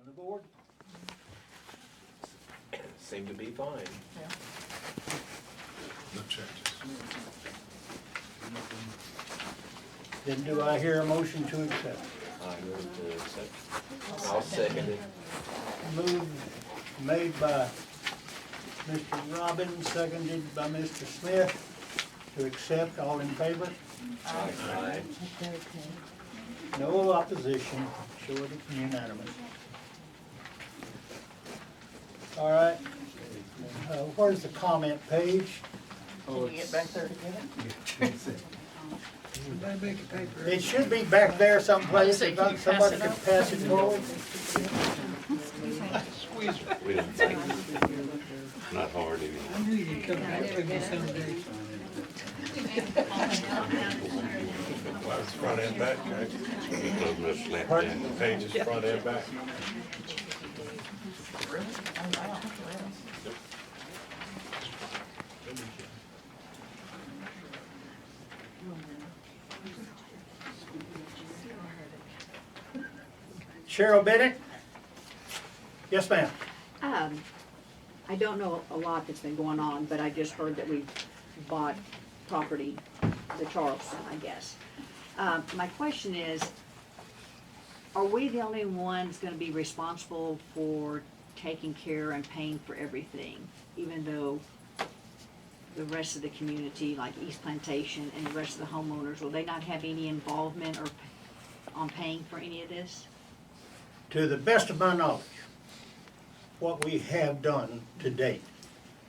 On the board? Seem to be fine. No changes. Then do I hear a motion to accept? I move to accept. I'll second it. Move made by Mr. Robbins, seconded by Mr. Smith to accept. All in favor? Aye. No opposition, sure it's unanimous. All right, where's the comment page? Can you get back there together? It should be back there someplace, Say, if can you somebody pass could it pass it forward. We didn't take it. Not hard anyway. I knew you'd come back to me someday. It's front and back, Jack. We closed no slant Pardon? down. Pages front and back. Cheryl Bennett? Yes, ma'am. I don't know a lot that's been going on, but I just heard that we bought property, the Charleston, I guess. My question is, are we the only ones gonna be responsible for taking care and paying for everything? Even though the rest of the community, like East Plantation and the rest of the homeowners, will they not have any involvement or on paying for any of this? To the best of my knowledge, what we have done to date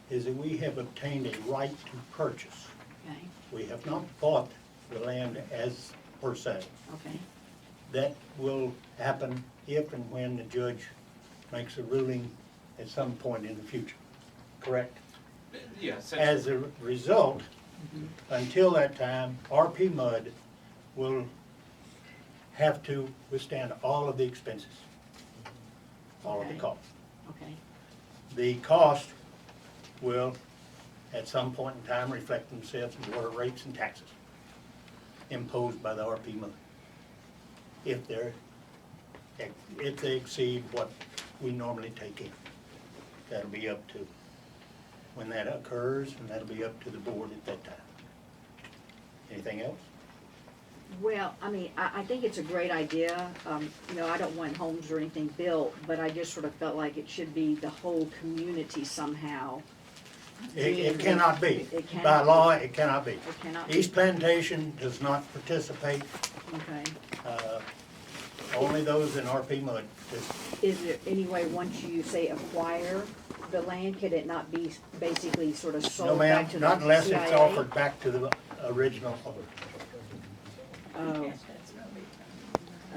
is that we have obtained a right to purchase. Okay, We have not bought the land as per se. okay, That will happen if and when the judge makes a ruling at some point in the future, correct? Yeah, As a result, until that time, RPMUD will have to withstand all of the expenses, all of the Okay. costs. okay, The cost will, at some point in time, reflect themselves in water rates and taxes imposed by the RPMUD. If they exceed what we normally take in. That'll be up to, when that occurs, and that'll be up to the board at that time. Anything else? well, I mean, I think it's a great idea, you know, I don't want homes or anything built, but I just sort of felt like it should be the whole community somehow. It cannot be. It cannot By be. law, it cannot be. It cannot be. East Plantation does not participate, Okay, only those in RPMUD. is there any way, once you say acquire the land, could it not be basically sort of No sold ma'am, back to the not unless it's CIA? offered back to the original owner. Oh.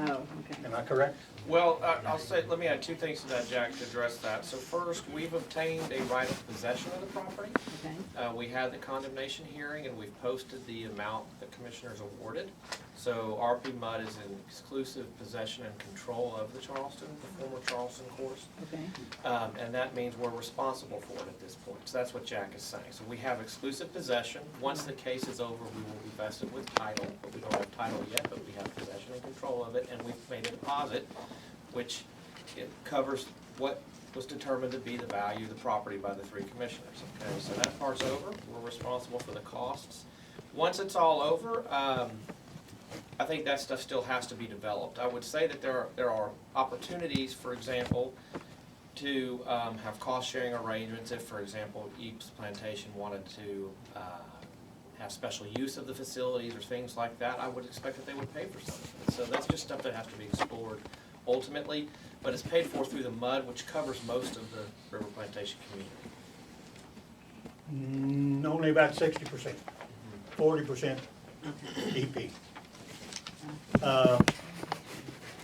Oh, okay, Am I correct? Well, I'll say, let me add two things to that, Jack, to address that. So first, we've obtained a right of possession of the property. okay, We had the condemnation hearing and we've posted the amount the commissioners awarded. So RPMUD is in exclusive possession and control of the Charleston, the former Charleston course. okay, And that means we're responsible for it at this point. So that's what Jack is saying. So we have exclusive possession. Once the case is over, we will be vested with title, but we don't have title yet, but we have possession and control of it, and we've made a deposit, which it covers what was determined to be the value of the property by the three commissioners. Okay, so that part's over. We're responsible for the costs. Once it's all over, I think that stuff still has to be developed. I would say that there are opportunities, for example, to have cost-sharing arrangements if, for example, East Plantation wanted to have special use of the facilities or things like that. I would expect that they would pay for some of it. So that's just stuff that has to be explored ultimately, but it's paid for through the MUD, which covers most of the River Plantation community. Only about 60%, 40% EP.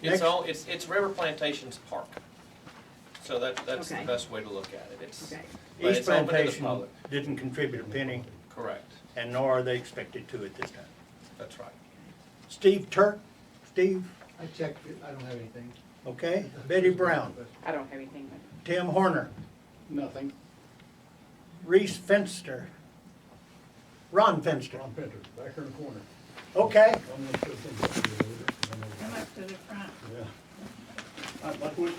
Next. It's River Plantation's park. So that's the Okay. best way to look at it. It's, okay, but East it's open to the Plantation public. didn't contribute a penny, Correct. and nor are they expected to at this time. That's right. Steve Turk, Steve, I checked it, I don't have anything. okay. Betty Brown, I don't have anything, but Tim Horner, Nothing. Reese Fenster, Ron Fenster, Ron Pinter, back here in the corner. okay. I'm gonna put things up here. come up to the front. Yeah. My question,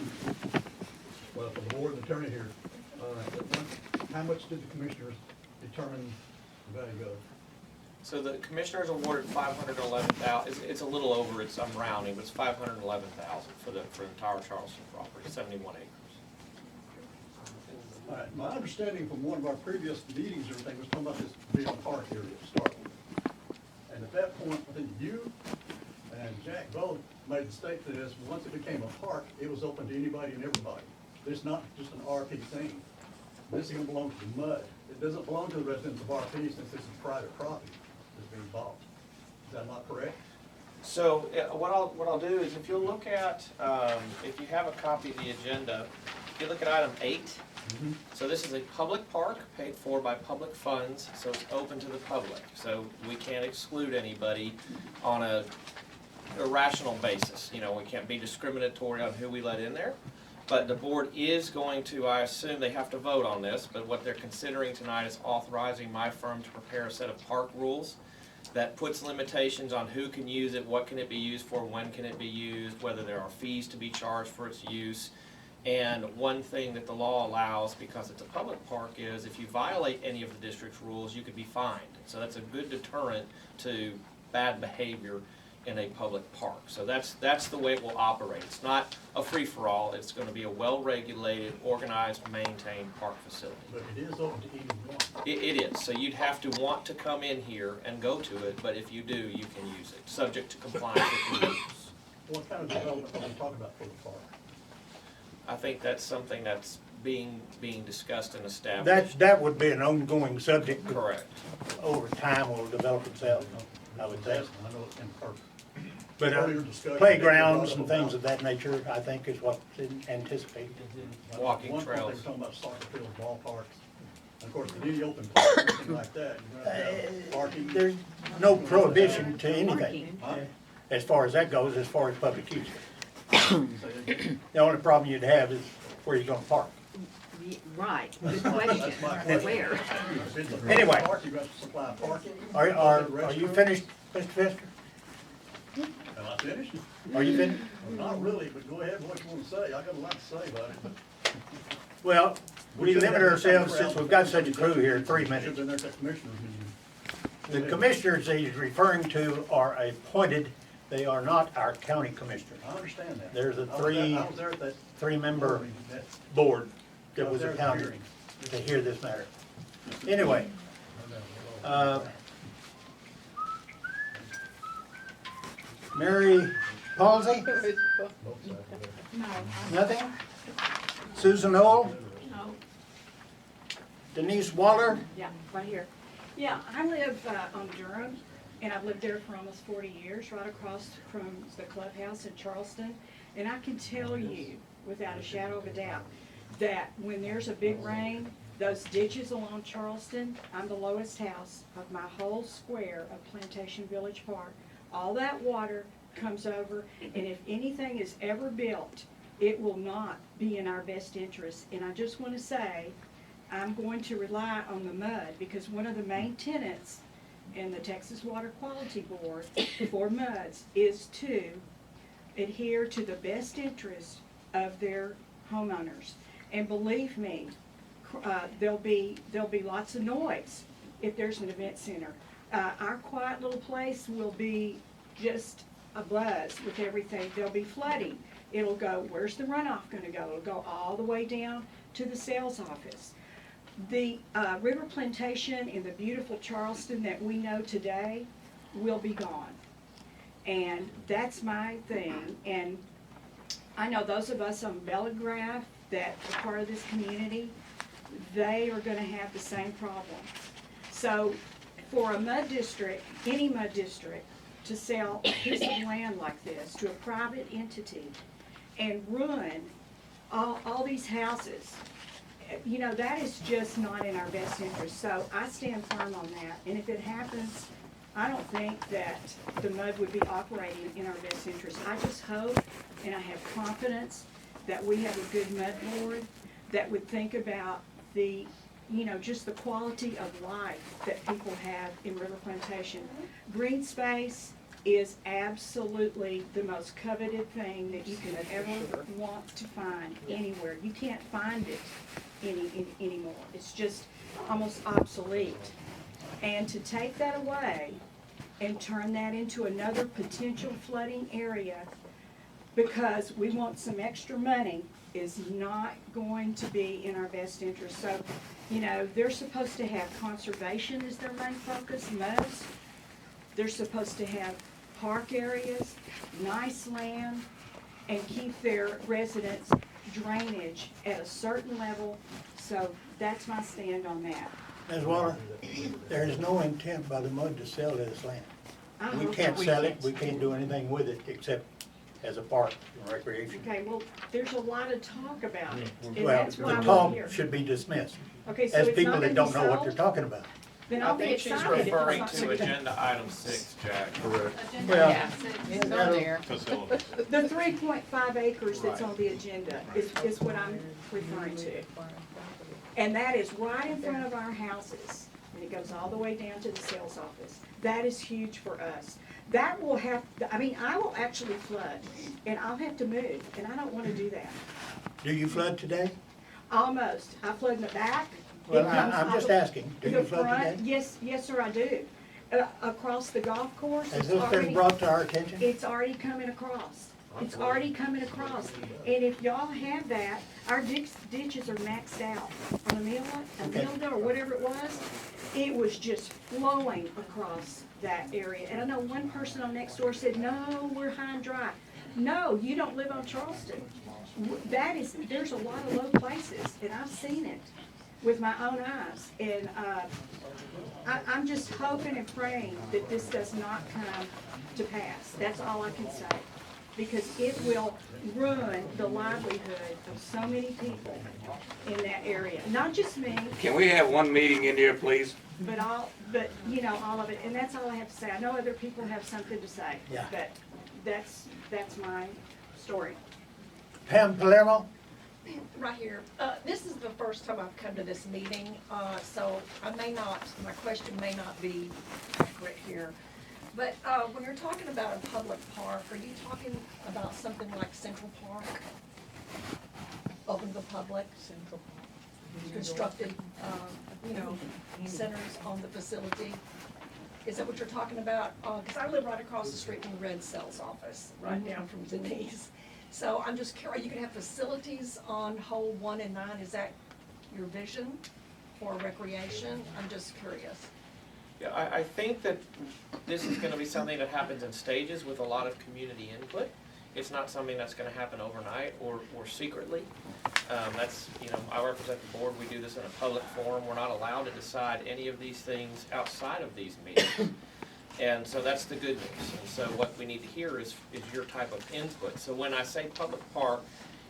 well, for the board and attorney here, how much did the commissioners determine the value of? So the commissioners awarded $511,000, it's a little over, I'm rounding, but it's $511,000 for the entire Charleston property, 71 acres. All right, my understanding from one of our previous meetings, everything was talking about this being a park area to start with. And at that point, I think you and Jack both made the statement to this, once it became a park, it was open to anybody and everybody. It's not just an RP thing. This is gonna belong to the MUD. It doesn't belong to the residents of RP since this is private property that's being bought. Is that not correct? So what I'll do is, if you'll look at, if you have a copy of the agenda, if you look at item 8, so this is a public park paid for by public funds, so it's open to the public. So we can't exclude anybody on a irrational basis. You know, we can't be discriminatory on who we let in there. But the board is going to, I assume they have to vote on this, but what they're considering tonight is authorizing my firm to prepare a set of park rules that puts limitations on who can use it, what can it be used for, when can it be used, whether there are fees to be charged for its use. And one thing that the law allows, because it's a public park, is if you violate any of the district's rules, you could be fined. So that's a good deterrent to bad behavior in a public park. So that's the way it will operate. It's not a free-for-all. It's going to be a well-regulated, organized, maintained park facility. But it is open to anyone. It is. So you'd have to want to come in here and go to it, but if you do, you can use it, subject to compliance with the rules. What kind of development are we talking about for the park? I think that's something that's being discussed and established. That would be an ongoing subject. Correct. Over time will develop itself, I would say. I know it's in park. But Earlier discussion, playgrounds and about- things of that nature, I think, is what's anticipated. Walking One point trails. they were talking about soccer fields, ballparks. And of course, in any open park, anything like that, you're gonna have parking. There's no prohibition to anything, Parking. Huh? as far as that goes, as far as public use. Say it again. The only problem you'd have is where you're gonna park. Right, good question, That's my question. where? If it's a Anyway. park, you're gonna supply parking. Are you finished, Mr. Pfister? Am I finished? Are you finished? Not really, but go ahead, what you wanna say, I got a lot to say about it, but. Well, we limit ourselves, since we've got such a crew here, 3 minutes. Should've been there at the commissioners meeting. The commissioners he's referring to are appointed, they are not our county commissioners. I understand that. There's a I was there at that. three-member meeting, that- board that I was there at the appointed hearing. to hear this matter. Anyway, Mary Palsy, Both sides of that. nothing? Susan Knoll, No, Denise Waller, yeah, right here. Yeah, I live on Durham, and I've lived there for almost 40 years, right across from the clubhouse in Charleston. And I can tell you, without a shadow of a doubt, that when there's a big rain, those ditches along Charleston, I'm the lowest house of my whole square of Plantation Village Park. All that water comes over, and if anything is ever built, it will not be in our best interest. And I just want to say, I'm going to rely on the MUD, because one of the main tenets in the Texas Water Quality Board for MUDs is to adhere to the best interest of their homeowners. And believe me, there'll be lots of noise if there's an event center. Our quiet little place will be just a buzz with everything. There'll be flooding. It'll go, where's the runoff gonna go? It'll go all the way down to the sales office. The river plantation in the beautiful Charleston that we know today will be gone. And that's my thing. And I know those of us on Bellegraph that are part of this community, they are gonna have the same problem. So for a MUD district, any MUD district, to sell a piece of land like this to a private entity and ruin all these houses, you know, that is just not in our best interest. So I stand firm on that. And if it happens, I don't think that the MUD would be operating in our best interest. I just hope, and I have confidence, that we have a good MUD board that would think about the, you know, just the quality of life that people have in River Plantation. Green space, is absolutely the most coveted thing that you can ever want to find anywhere. You can't find it anymore. It's just almost obsolete. And to take that away and turn that into another potential flooding area because we want some extra money is not going to be in our best interest. So, you know, they're supposed to have conservation as their main focus, most. They're supposed to have park areas, nice land, and keep their residents' drainage at a certain level. So that's my stand on that. Ms. Waller, there is no intent by the MUD to sell this land. I We hope can't that sell it, we can't do anything with it except as a park and recreation. Okay, well, there's a lot of talk about it, and Well, that's why the I'm talk here. should be dismissed, Okay, so as it's people not that gonna be don't know what they're sold? talking about. Then I I'll be think she's excited if it's referring not to gonna be- agenda item 6, Jack. Correct. Well, It's on there. Facilities. The 3.5 acres that's Right. on the agenda is what I'm referring to. And that is right in front of our houses, and it goes all the way down to the sales office. That is huge for us. That will have, I mean, I will actually flood, and I'll have to move, and I don't wanna do that. do you flood today? Almost. I flood in the back. It Well, comes I'm all just the- asking, do the you flood front. today? Yes, sir, I do. Across the golf course, Has it's this been already, brought to our attention? it's already coming across. It's already coming across. And if y'all have that, our ditches are maxed out. On Amelia, or whatever it was just flowing across that area. And I know one person on next door said, no, we're high and dry. No, you don't live on Charleston. There's a lot of low places, and I've seen it with my own eyes. And I'm just hoping and praying that this does not come to pass. That's all I can say. Because it will ruin the livelihood of so many people in that area. Not just me, Can we have one meeting in here, please? but all of it. And that's all I have to say. I know other people have something to say. Yeah. But that's my story. Pam Palermo? Right here. This is the first time I've come to this meeting, so my question may not be accurate here. But when you're talking about a public park, are you talking about something like Central Park? Open to the public? Central Park. Constructed, centers on the facility? Is that what you're talking about? Because I live right across the street from the Red Cells office, right down from Denise. So I'm just curious, you can have facilities on hole 1 and 9, is that your vision for recreation? I'm just curious. Yeah, I think that this is gonna be something that happens in stages with a lot of community input. It's not something that's gonna happen overnight or secretly. I represent the board, we do this in a public forum, we're not allowed to decide any of these things outside of these meetings. And so that's the good news. And so what we need to hear is your type of input. So when I say public park,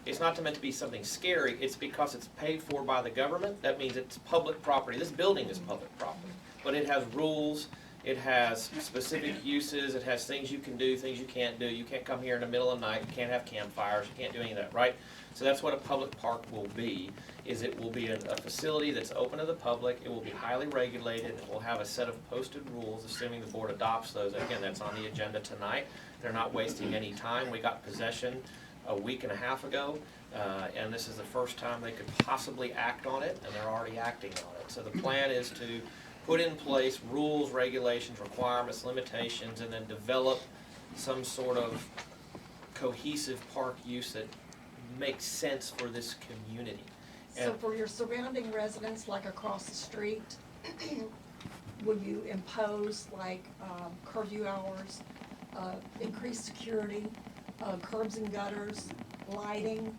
it's not meant to be something scary, it's because it's paid for by the government. That means it's public property. This building is public property. But it has rules, it has specific uses, it has things you can do, things you can't do. You can't come here in the middle of the night, you can't have campfires, you can't do any of that, right? So that's what a public park will be, is it will be a facility that's open to the public, it will be highly regulated, it will have a set of posted rules, assuming the board adopts those. Again, that's on the agenda tonight. They're not wasting any time. We got possession a week and a half ago, and this is the first time they could possibly act on it, and they're already acting on it. So the plan is to put in place rules, regulations, requirements, limitations, and then develop some sort of cohesive park use that makes sense for this community. So And for your surrounding residents, like across the street, will you impose like curfew hours, increased security, curbs and gutters, lighting,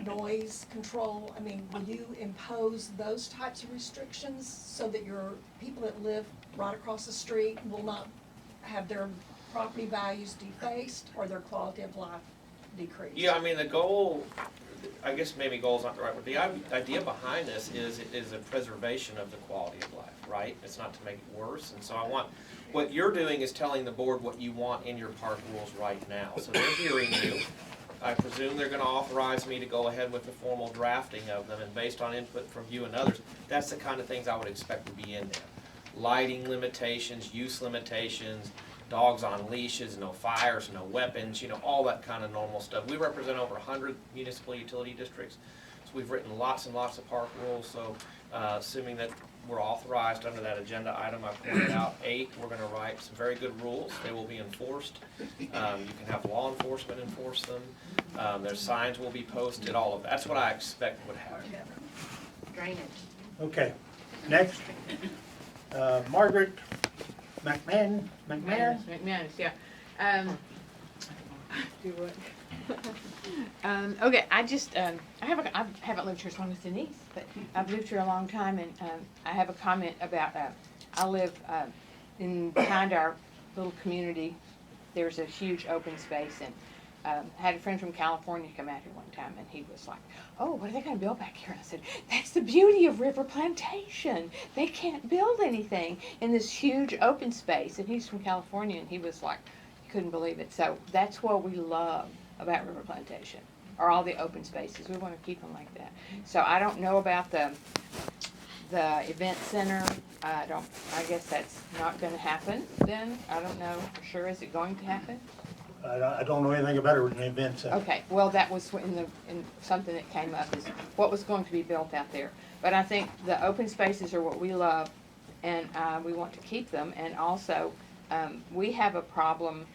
noise control? I mean, will you impose those types of restrictions so that your people that live right across the street will not have their property values defaced or their quality of life decreased? yeah, I mean, the goal, I guess maybe goal's not the right word. The idea behind this is a preservation of the quality of life, right? It's not to make it worse. And so what you're doing is telling the board what you want in your park rules right now. So they're hearing you. I presume they're gonna authorize me to go ahead with the formal drafting of them, and based on input from you and others, that's the kind of things I would expect to be in there. Lighting limitations, use limitations, dogs on leashes, no fires, no weapons, all that kind of normal stuff. We represent over 100 municipal utility districts, so we've written lots and lots of park rules, so assuming that we're authorized under that agenda item I pointed out, 8, we're gonna write some very good rules. They will be enforced. You can have law enforcement enforce them. Their signs will be posted, all of that. That's what I expect would happen. Drainage. Okay, next, Margaret McManus, McManus, yeah. Do what? Okay, I haven't lived here as long as Denise, but I've lived here a long time, and I have a comment about, I live behind our little community. There's a huge open space, and I had a friend from California come out here one time, and he was like, "Oh, what are they going to build back here?" And I said, "That's the beauty of River Plantation. They can't build anything in this huge open space." And he's from California, and he was like, he couldn't believe it. So that's what we love about River Plantation, are all the open spaces. We want to keep them like that. So I don't know about the event center. I guess that's not going to happen then. I don't know for sure. Is it going to happen? I don't know anything about an event center. Okay, well, that was in something that came up, is what was going to be built out there. But I think the open spaces are what we love, and we want to keep them. And also, we have a problem,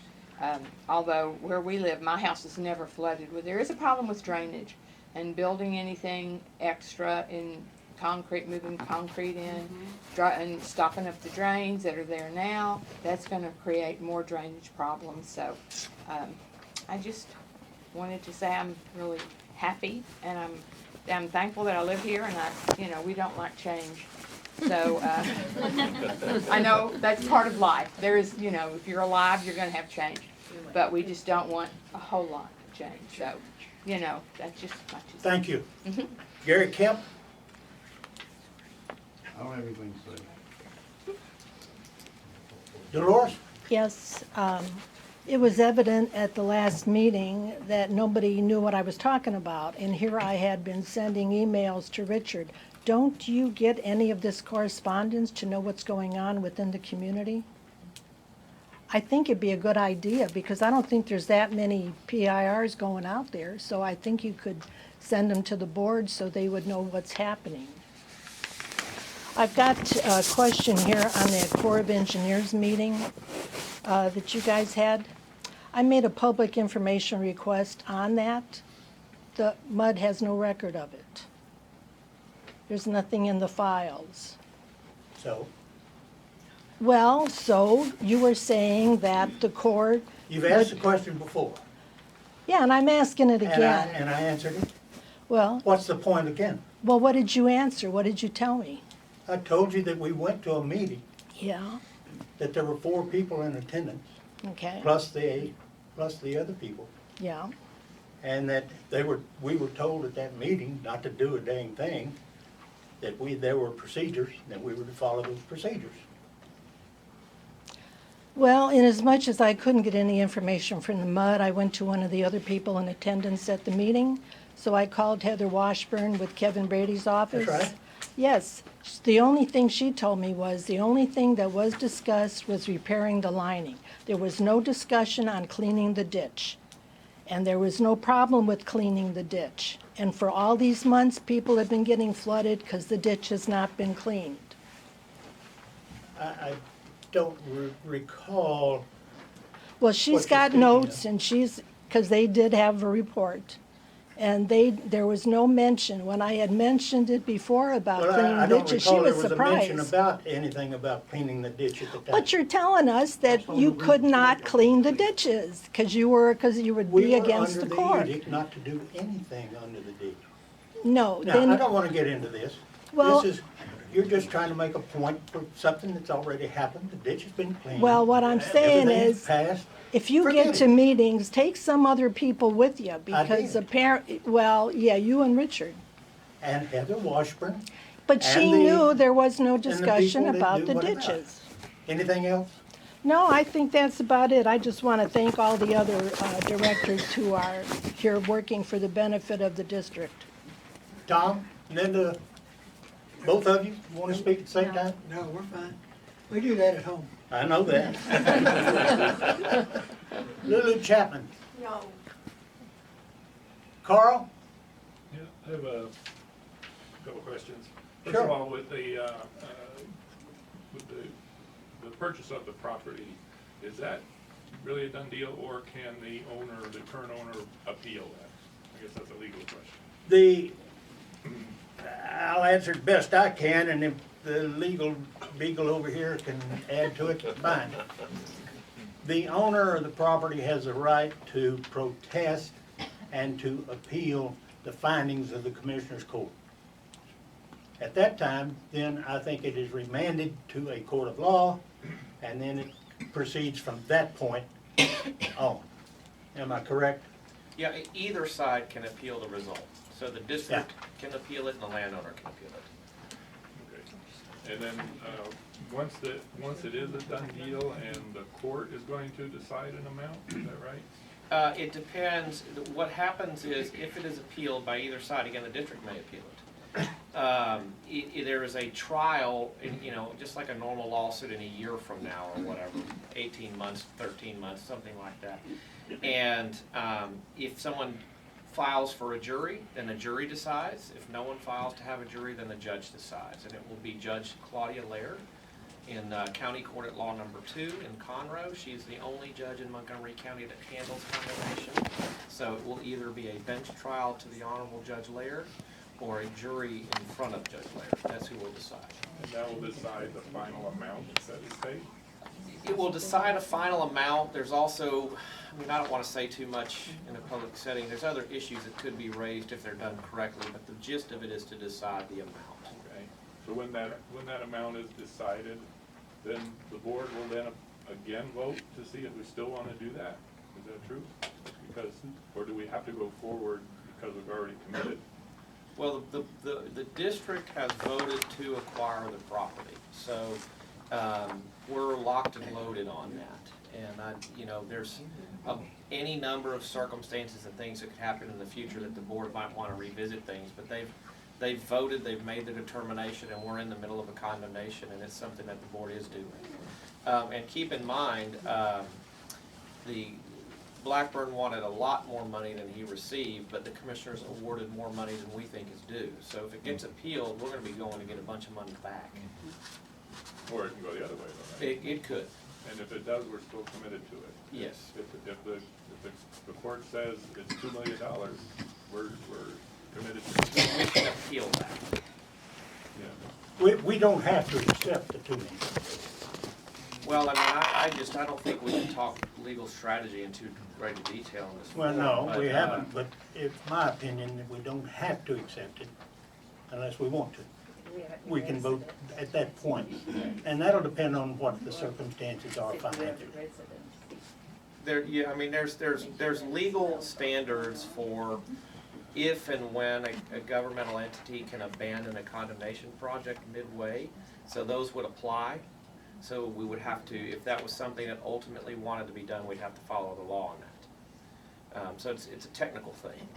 although where we live, my house is never flooded. There is a problem with drainage, and building anything extra in concrete, moving concrete in, and stopping up the drains that are there now, that's going to create more drainage problems. So I just wanted to say I'm really happy, and I'm thankful that I live here, and we don't like change. So I know that's part of life. There is, if you're alive, you're going to have change, but we just don't want a whole lot of change. So, that's just my 2 cents. Thank you. Gary Kemp? I don't have anything to say. Dolores? Yes, it was evident at the last meeting that nobody knew what I was talking about, and here I had been sending emails to Richard. Don't you get any of this correspondence to know what's going on within the community? I think it'd be a good idea, because I don't think there's that many PIRs going out there, so I think you could send them to the board so they would know what's happening. I've got a question here on that Corps of Engineers meeting that you guys had. I made a public information request on that. The MUD has no record of it. There's nothing in the files. So? Well, so you were saying that the Corps... You've asked the question before. Yeah, and I'm asking it again. And I answered it. Well, What's the point again? well, what did you answer? What did you tell me? I told you that we went to a meeting, Yeah, that there were 4 people in attendance, okay, plus the other people, yeah. and that we were told at that meeting not to do a dang thing, that there were procedures, that we were to follow those procedures. Well, inasmuch as I couldn't get any information from the MUD, I went to one of the other people in attendance at the meeting. So I called Heather Washburn with Kevin Brady's office. That's right. Yes. The only thing she told me was the only thing that was discussed was repairing the lining. There was no discussion on cleaning the ditch. And there was no problem with cleaning the ditch. And for all these months, people have been getting flooded because the ditch has not been cleaned. I don't recall. Well, she's What you're got speaking notes, of. and because they did have a report. And there was no mention, when I had mentioned it before about Well, cleaning I the don't ditches, she recall there was was a mention surprised. about anything about cleaning the ditch at the time. But you're telling us that you could not clean the ditches, because you would We be were against the under court. edict not to do anything under the ditch. No, Now, I then, don't want to get into this. Well- You're just trying to make a point for something that's already happened. The ditch has been cleaned. well, what I'm saying Everything's is, passed. if you Forget get to it. meetings, take some other people with you, because did. well, yeah, you and Richard. And Heather Washburn. But she And the- knew there was no and the discussion people that about knew the what about it. ditches. Anything else? No, I think that's about it. I just want to thank all the other directors who are here working for the benefit of the district. Tom, Linda, both of you want to speak at the same time? No, we're fine. We do that at home. I know that. Lulu Chapman. No. Carl? Yeah, I have a couple questions. First Sure. of all, with the purchase of the property, is that really a done deal, or can the owner, the current owner, appeal that? I guess that's a legal question. I'll answer it best I can, and if the legal beagle over here can add to it, fine. The owner of the property has a right to protest and to appeal the findings of the Commissioner's Court. At that time, then I think it is remanded to a court of law, and then it proceeds from that point on. Am I correct? Yeah, either side can appeal the result. So the district can appeal it and the landowner can appeal it. Okay. And then, once it is a done deal and the court is going to decide an amount, is that right? It depends. What happens is if it is appealed by either side, again, the district may appeal it. There is a trial, just like a normal lawsuit in a year from now or whatever, 18 months, 13 months, something like that. And if someone files for a jury, then the jury decides. If no one files to have a jury, then the judge decides. And it will be Judge Claudia Laird in County Court at Law Number 2 in Conroe. She is the only judge in Montgomery County that handles condemnation. So it will either be a bench trial to the Honorable Judge Laird or a jury in front of Judge Laird. That's who will decide. And that will decide the final amount that is paid? It will decide a final amount. There's also, I don't want to say too much in a public setting. There's other issues that could be raised if they're done correctly, but the gist of it is to decide the amount. Okay. So when that amount is decided, then the board will then again vote to see if we still want to do that? Is that true? Because, or do we have to go forward because we've already committed? Well, the district has voted to acquire the property, so we're locked and loaded on that. And there's any number of circumstances and things that could happen in the future that the board might want to revisit things, but they've voted, they've made the determination, and we're in the middle of a condemnation, and it's something that the board is doing. And keep in mind, the Blackburn wanted a lot more money than he received, but the commissioners awarded more money than we think is due. So if it gets appealed, we're going to be going to get a bunch of money back. Or it can go the other way, though, right? It could. And if it does, we're still committed to it? Yes. If the court says it's $2 million, we're committed to it. We can appeal that. Yeah. We don't have to accept the 2 million. Well, I don't think we can talk legal strategy in too great a detail in this. Well, forum, no, but, we haven't, but it's my opinion that we don't have to accept it unless we want to. We can vote at that point, and that'll depend on what the circumstances are financially. There's legal standards for if and when a governmental entity can abandon a condemnation project midway, so those would apply. So we would have to, if that was something that ultimately wanted to be done, we'd have to follow the law on that. So it's a technical thing.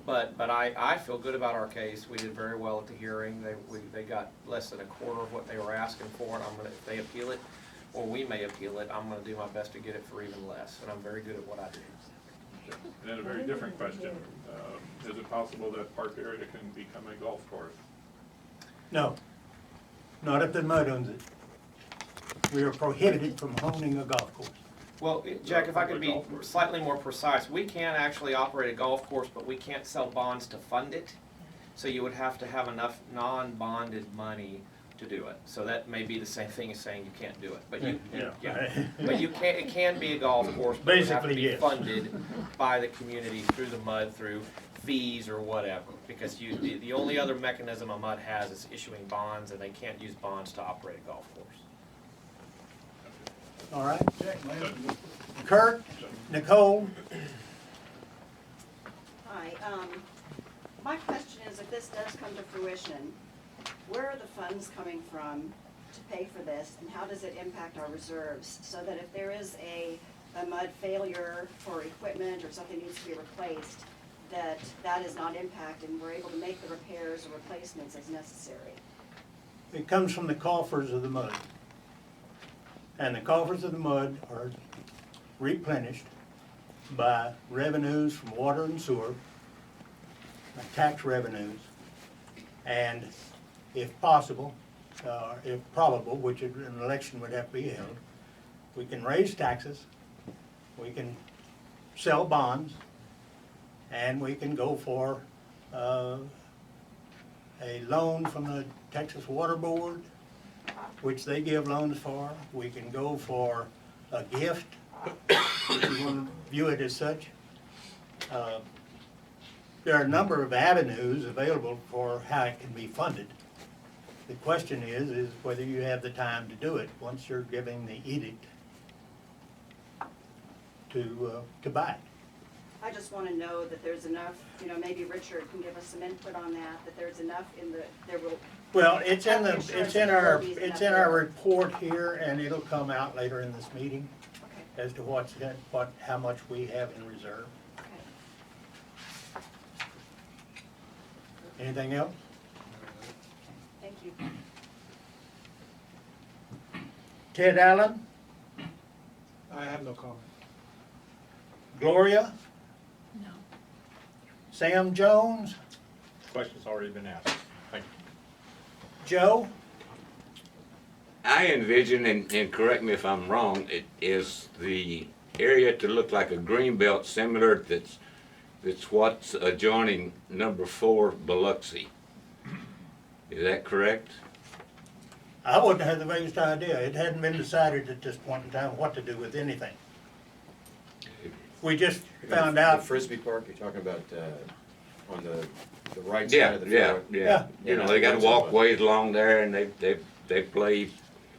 But I feel good about our case. We did very well at the hearing. They got less than a quarter of what they were asking for, and if they appeal it, or we may appeal it, I'm gonna do my best to get it for even less, and I'm very good at what I do. And then a very different question, is it possible that park area can become a golf course? No, not if the MUD owns it. We are prohibited from owning a golf course. Well, Jack, if I could be slightly more precise, we can actually operate a golf course, but we can't sell bonds to fund it. So you would have to have enough non-bonded money to do it. So that may be the same thing as saying you can't do it. But but you can. It can be a golf course, but it would have to be funded by the community through the MUD, through fees or whatever. Because the only other mechanism a MUD has is issuing bonds, and they can't use bonds to operate a golf course. All right. Kurt, Nicole. Hi, my question is, if this does come to fruition, where are the funds coming from to pay for this, and how does it impact our reserves? So that if there is a MUD failure for equipment or something needs to be replaced, that is not impacted and we're able to make the repairs or replacements as necessary. It comes from the coffers of the MUD. And the coffers of the mud are replenished by revenues from water and sewer, tax revenues, and if possible, if probable, which an election would have to be held, we can raise taxes, we can sell bonds, and we can go for a loan from the Texas Water Board, which they give loans for. We can go for a gift, if you want to view it as such. There are a number of avenues available for how it can be funded. The question is whether you have the time to do it once you're giving the edict to buy it. I just want to know that there's enough, you know, maybe Richard can give us some input on that there's enough in the, there will. Well, it's in Health the, insurance it's in our, will be it's enough in our there. report here, and it'll come out later in this meeting Okay, as to how much we have in reserve. okay, Anything else? thank you. Ted Allen, I have no comment. Gloria, No. Sam Jones, Question's already been asked. Thank you. Joe, I envision, and correct me if I'm wrong, it is the area to look like a green belt similar that's what's adjoining number 4 Biloxi. Is that correct? I wouldn't have the vaguest idea. It hadn't been decided at this point in time what to do with anything. We just found The out, Frisbee Park, you're talking about, on the right side Yeah, of the yeah, fairway? yeah. You know, they got walkways along there and they play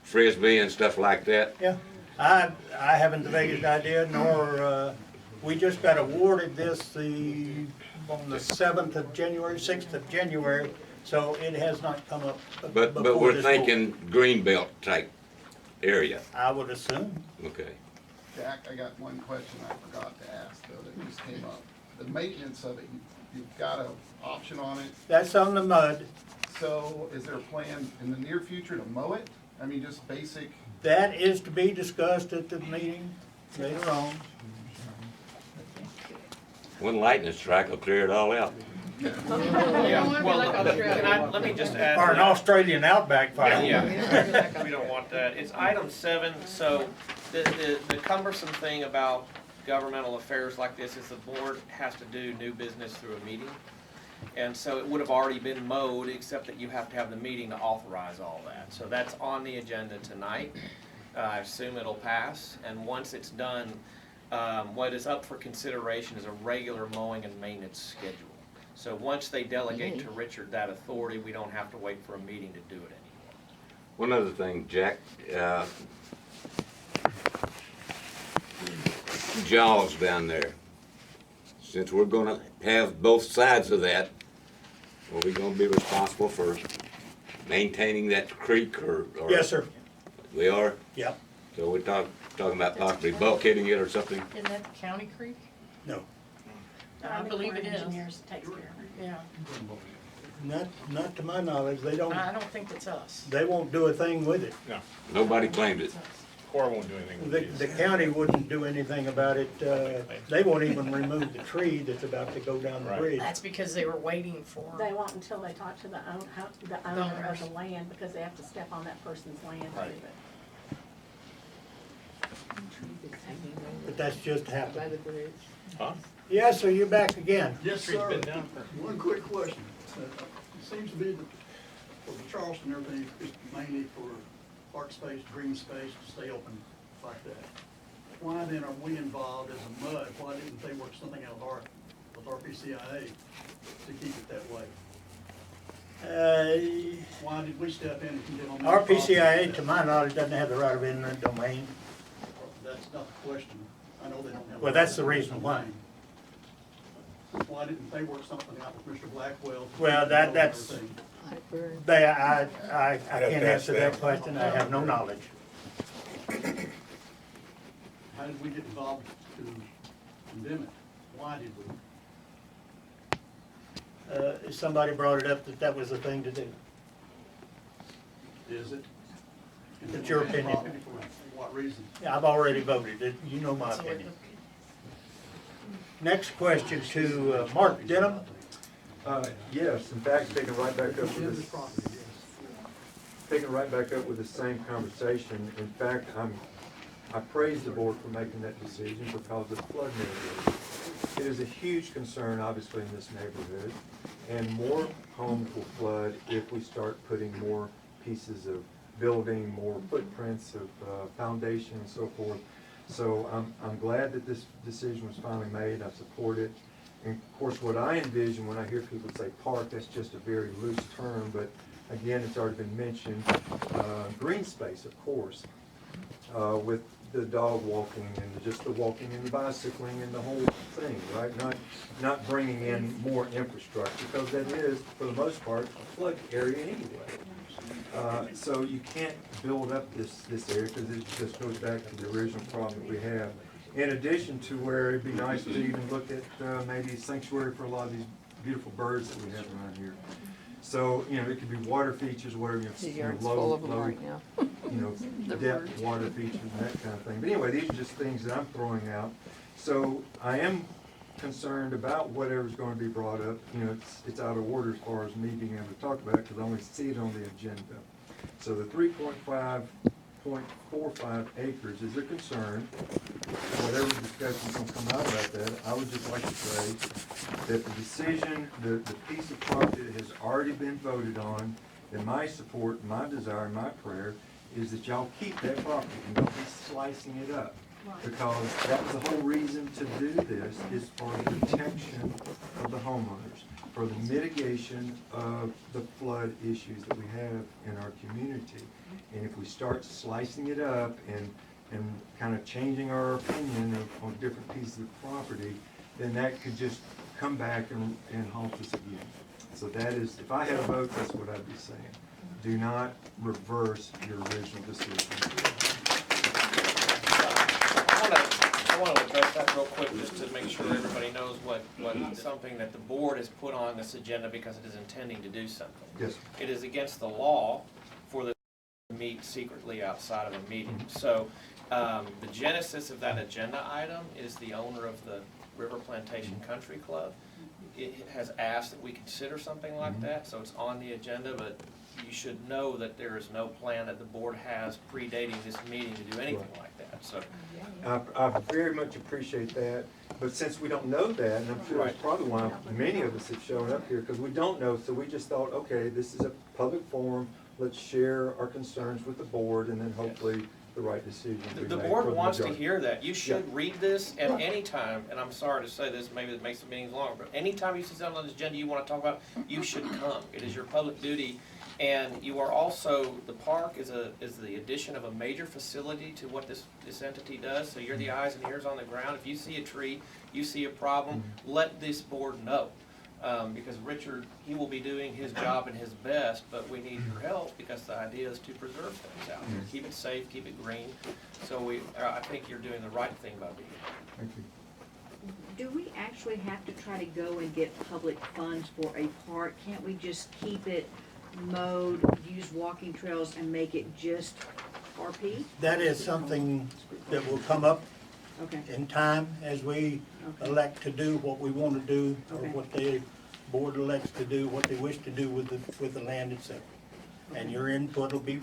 frisbee and stuff like that. yeah, I haven't the vaguest idea, nor, we just got awarded this on the 7th of January, 6th of January, so it has not come up But before we're this board. thinking green belt type area. I would assume. Okay. Jack, I got one question I forgot to ask, though, that just came up. The maintenance of it, you've got an option on it, That's on the mud. so is there a plan in the near future to mow it? I mean, just basic, That is to be discussed at the meeting later on. One lightning strike will clear it all out. Yeah, well, let me just add. Or an that. Australian outback fire. Yeah, we don't want that. It's item 7, so the cumbersome thing about governmental affairs like this is the board has to do new business through a meeting. And so it would have already been mowed, except that you have to have the meeting to authorize all that. So that's on the agenda tonight. I assume it'll pass, and once it's done, what is up for consideration is a regular mowing and maintenance schedule. So once they delegate to Richard that authority, we don't have to wait for a meeting to do it anymore. One other thing, Jack, Jaws down there. Since we're gonna have both sides of that, are we gonna be responsible for maintaining that creek or? Yes, sir. We are? Yep. So we're talking about possibly bulkheading it or something? Isn't that the county creek? No. I believe it is. Engineers takes care of it. Yeah, Not to my knowledge. They don't, I don't think it's us. they won't do a thing with it. No, Nobody claimed it. Corps won't do anything with The these. county wouldn't do anything about it. They won't even remove the tree that's about to go down the Right. bridge. That's because they were waiting for. They won't until they talk to the owner of the land, because they have to step on that person's land to do Right. it. But that's just happened. Huh? Yeah, so you're back again. Yes, Street's sir. been down for- One quick question. It seems to be that for the Charleston, everything is mainly for park space, green space, to stay open like that. Why then are we involved as a MUD? Why didn't they work something out with RPCIA to keep it that way? Why did we step in and get on? their RPCIA, property? to my knowledge, doesn't have the right of eminent domain. That's not the question. I know they don't have. Well, that's the reason why. Why didn't they work something out with Mr. Blackwell? Well, that's- Everything? I can't answer that question. I have no knowledge. How did we get involved to condemn it? Why did we? Somebody brought it up that was the thing to do. Is it? It's your opinion. For what reason? Yeah, I've already voted. You know my opinion. Next question to Mark Denham. Yes, in fact, picking right back up with the same conversation. In fact, I praise the board for making that decision because of flood mitigation. It is a huge concern, obviously, in this neighborhood, and more homes will flood if we start putting more pieces of building, more footprints of foundation and so forth. So I'm glad that this decision was finally made. I support it. And of course, what I envision when I hear people say park, that's just a very loose term, but again, it's already been mentioned. Green space, of course, with the dog walking and just the walking and the bicycling and the whole thing, right? Not bringing in more infrastructure, because that is, for the most part, a flood area anyway. So you can't build up this area, because it just goes back to the original problem that we have. In addition to where it'd be nice to even look at maybe sanctuary for a lot of these beautiful birds that we have around here. So, you know, it could be water features, whatever, The you know, yard's low, full of them low, right now. you know, depth water features and that kind of thing. But anyway, these are just things that I'm throwing out. So I am concerned about whatever's going to be brought up. You know, it's out of order as far as me being able to talk about it, because I only see it on the agenda. So the 3.45 acres is a concern. Whatever discussion's going to come out about that, I would just like to say that the decision, the piece of property that has already been voted on, and my support, my desire, my prayer, is that y'all keep that property and don't be slicing it up. Because that was the whole reason to do this, is for the protection of the homeowners, for the mitigation of the flood issues that we have in our community. And if we start slicing it up and kind of changing our opinion on different pieces of property, then that could just come back and haunt us again. So that is, if I had a vote, that's what I'd be saying. Do not reverse your original decision. I want to address that real quick, just to make sure everybody knows what something that the board has put on this agenda because it is intending to do something. Yes. It is against the law for the to meet secretly outside of a meeting. So the genesis of that agenda item is the owner of the River Plantation Country Club. It has asked that we consider something like that, so it's on the agenda, but you should know that there is no plan that the board has predating this meeting to do anything like that, so. I very much appreciate that, but since we don't know that, and I'm sure that's probably why many of us have shown up here, because we don't know, so we just thought, okay, this is a public forum, let's share our concerns with the board, and then hopefully the right decision will be The made board for the wants to majority. hear that. You should read this at any time, and I'm sorry to say this, maybe it makes the meetings longer, but anytime you see something on the agenda you want to talk about, you should come. It is your public duty, and you are also, the park is the addition of a major facility to what this entity does, so you're the eyes and ears on the ground. If you see a tree, you see a problem, let this board know. Because Richard, he will be doing his job and his best, but we need your help because the idea is to preserve things out here. Keep it safe, keep it green. So I think you're doing the right thing by being here. Thank you. Do we actually have to try to go and get public funds for a park? Can't we just keep it mowed, use walking trails, and make it just RP? That is something that will come up Okay. in time as we elect to do what we want to do, or Okay. what the board elects to do, what they wish to do with the land itself. And your input will be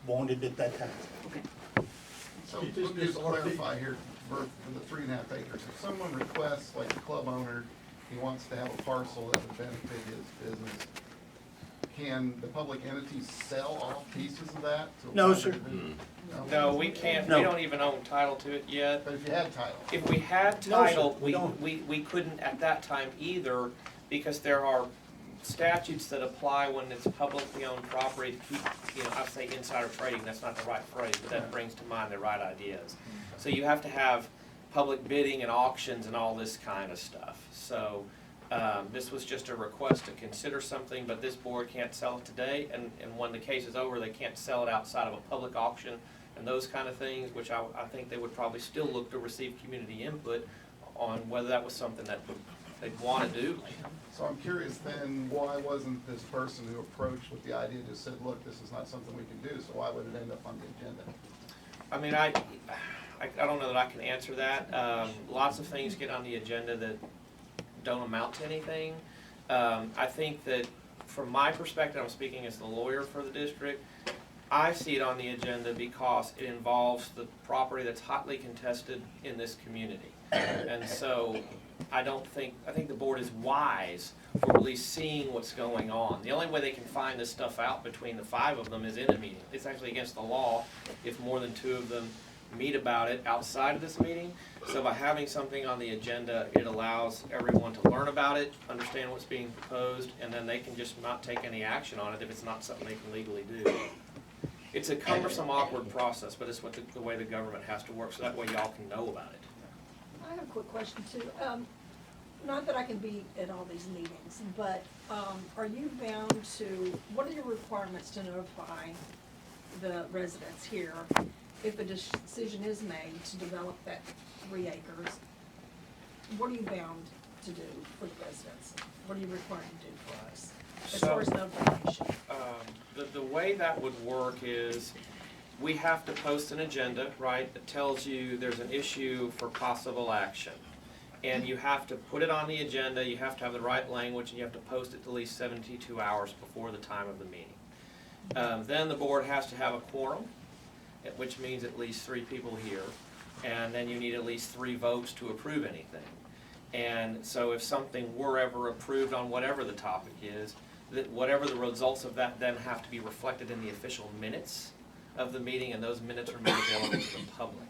wanted at that time. Okay. So let me just clarify here for the 3.5 acres. If someone requests, like the club owner, he wants to have a parcel that would benefit his business, can the public entities sell off pieces of that? to a No, private sir. individual? No, we can't, No. we don't even own title to it yet. But if you had title? If we had No, sir, title, we don't. we couldn't at that time either, because there are statutes that apply when it's publicly owned property to keep, you know, I say insider trading, that's not the right phrase, but that brings to mind the right ideas. So you have to have public bidding and auctions and all this kind of stuff. So this was just a request to consider something, but this board can't sell it today, and when the case is over, they can't sell it outside of a public auction and those kind of things, which I think they would probably still look to receive community input on whether that was something that would they'd wanna do. So I'm curious then, why wasn't this person who approached with the idea just said, look, this is not something we can do, so why would it end up on the agenda? I mean, I don't know that I can answer that. Lots of things get on the agenda that don't amount to anything. I think that from my perspective, I'm speaking as the lawyer for the district, I see it on the agenda because it involves the property that's hotly contested in this community. And so I think the board is wise for at least seeing what's going on. The only way they can find this stuff out between the 5 of them is in a meeting. It's actually against the law if more than 2 of them meet about it outside of this meeting. So by having something on the agenda, it allows everyone to learn about it, understand what's being proposed, and then they can just not take any action on it if it's not something they can legally do. It's a cumbersome, awkward process, but it's what the way the government has to work, so that way y'all can know about it. I have a quick question too. Not that I can be at all these meetings, but are you bound to, what are your requirements to notify the residents here if a decision is made to develop that 3 acres? What are you bound to do for the residents? What are you required to do for us as far as notification? The way that would work is we have to post an agenda, right, that tells you there's an issue for possible action. And you have to put it on the agenda, you have to have the right language, and you have to post it at least 72 hours before the time of the meeting. Then the board has to have a quorum, which means at least 3 people here. And then you need at least 3 votes to approve anything. And so if something were ever approved on whatever the topic is, that whatever the results of that then have to be reflected in the official minutes of the meeting, and those minutes are made available to the public.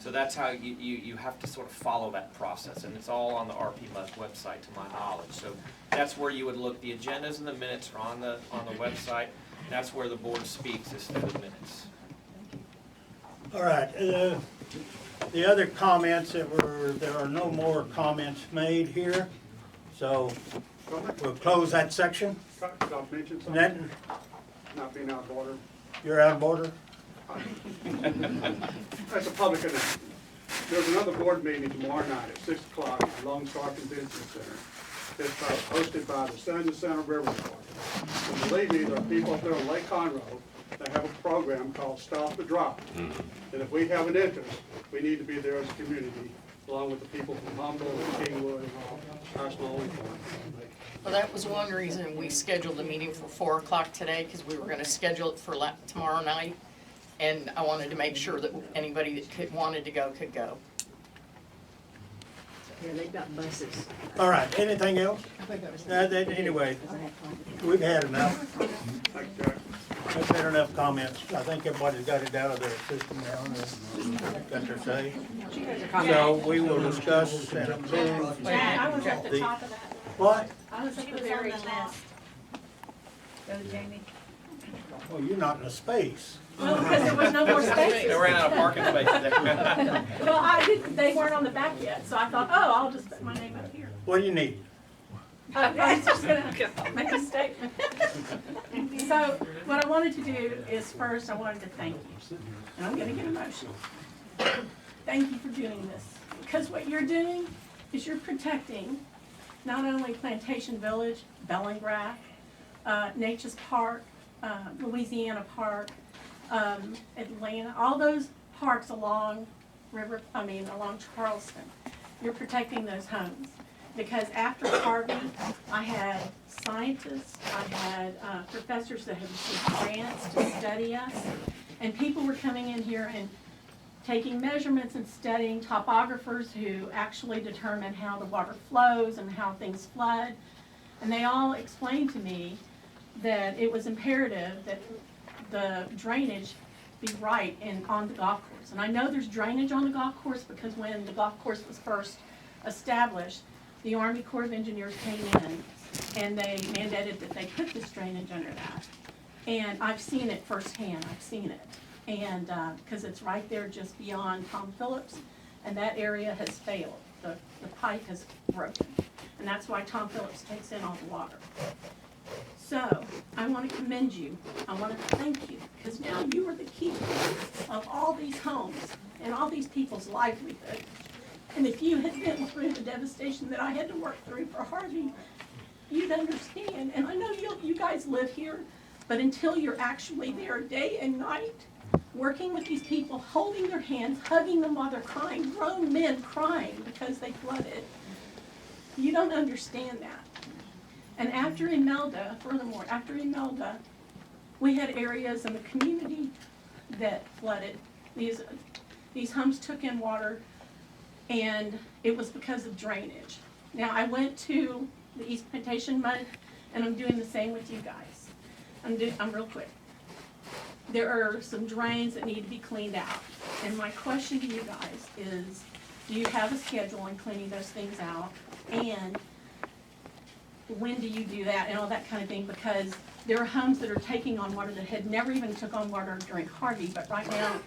So that's how you have to sort of follow that process, and it's all on the RPMUD website to my knowledge. So that's where you would look. The agendas and the minutes are on the website. That's where the board speaks, is through the minutes. All right, the other comments there are no more comments made here, so we'll close that section. Could I mention something? Netton, Not being out of order. you're out of order? That's a public announcement. There's another board meeting tomorrow night at 6 o'clock at the Lone Star Convention Center. It's hosted by the Sons of Santa River Authority. And believe me, there are people up there on Lake Conroe that have a program called Stop the Drop. And if we have an interest, we need to be there as a community, along with the people from Humboldt and Kingwood and all, our small employees. Well, that was one reason we scheduled the meeting for 4 o'clock today, because we were gonna schedule it for tomorrow night. And I wanted to make sure that anybody that wanted to go could go. Yeah, they've got buses. All right, anything else? Anyway, we've had enough. We've had enough comments. I think everybody's got it out of their system now, and got their say. So we will discuss and approve. I was at the the- top of that. What? I was at the very top. Go Jamie. Well, you're not in a space. Well, because there was no more spaces. They ran out of parking spaces there. Well, they weren't on the back yet, so I thought, oh, I'll just put my name up here. What do you need? I was just gonna make a statement. So, what I wanted to do is first, I wanted to thank you, and I'm gonna get emotional. Thank you for doing this, because what you're doing is you're protecting not only Plantation Village, Bellingraph, Natchez Park, Louisiana Park, Atlanta, all those parks along along Charleston. You're protecting those homes. Because after Harvey, I had scientists, I had professors that had received grants to study us, and people were coming in here and taking measurements and studying, topographers who actually determine how the water flows and how things flood. And they all explained to me that it was imperative that the drainage be right on the golf course. And I know there's drainage on the golf course because when the golf course was first established, the Army Corps of Engineers came in and they mandated that they put this drainage under that. And I've seen it firsthand, I've seen it. And, because it's right there just beyond Tom Phillips, and that area has failed. The pipe has broken. And that's why Tom Phillips takes in all the water. So, I want to commend you. I want to thank you, because now you are the keeper of all these homes and all these people's livelihood. And if you had been through the devastation that I had to work through for Harvey, you'd understand. And I know you guys live here, but until you're actually there day and night, working with these people, holding their hands, hugging them while they're crying, grown men crying because they flooded, you don't understand that. And after Imelda, furthermore, after Imelda, we had areas in the community that flooded. These homes took in water, and it was because of drainage. Now, I went to the East Plantation Mud, and I'm doing the same with you guys. I'm real quick. There are some drains that need to be cleaned out. And my question to you guys is, do you have a schedule in cleaning those things out? And when do you do that and all that kind of thing? Because there are homes that are taking on water that had never even took on water during Harvey, but right now,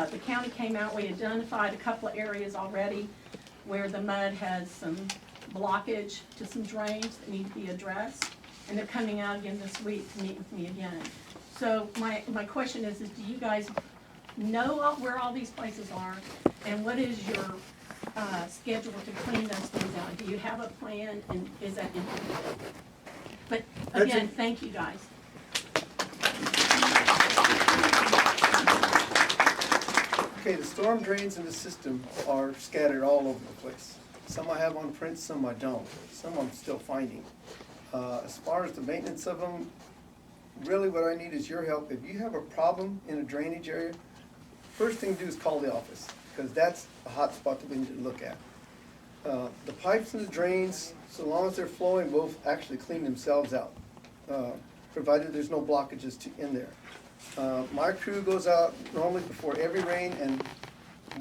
the county came out, we identified a couple of areas already where the mud has some blockage to some drains that need to be addressed. And they're coming out again this week to meet with me again. So my question is do you guys know where all these places are? And what is your schedule to clean those things out? Do you have a plan, and is that implemented? But again, thank you guys. Okay, the storm drains in the system are scattered all over the place. Some I have on print, some I don't. Some I'm still finding. As far as the maintenance of them, really what I need is your help. If you have a problem in a drainage area, first thing to do is call the office, because that's a hot spot that we need to look at. The pipes and the drains, so long as they're flowing, will actually clean themselves out, provided there's no blockages in there. My crew goes out normally before every rain and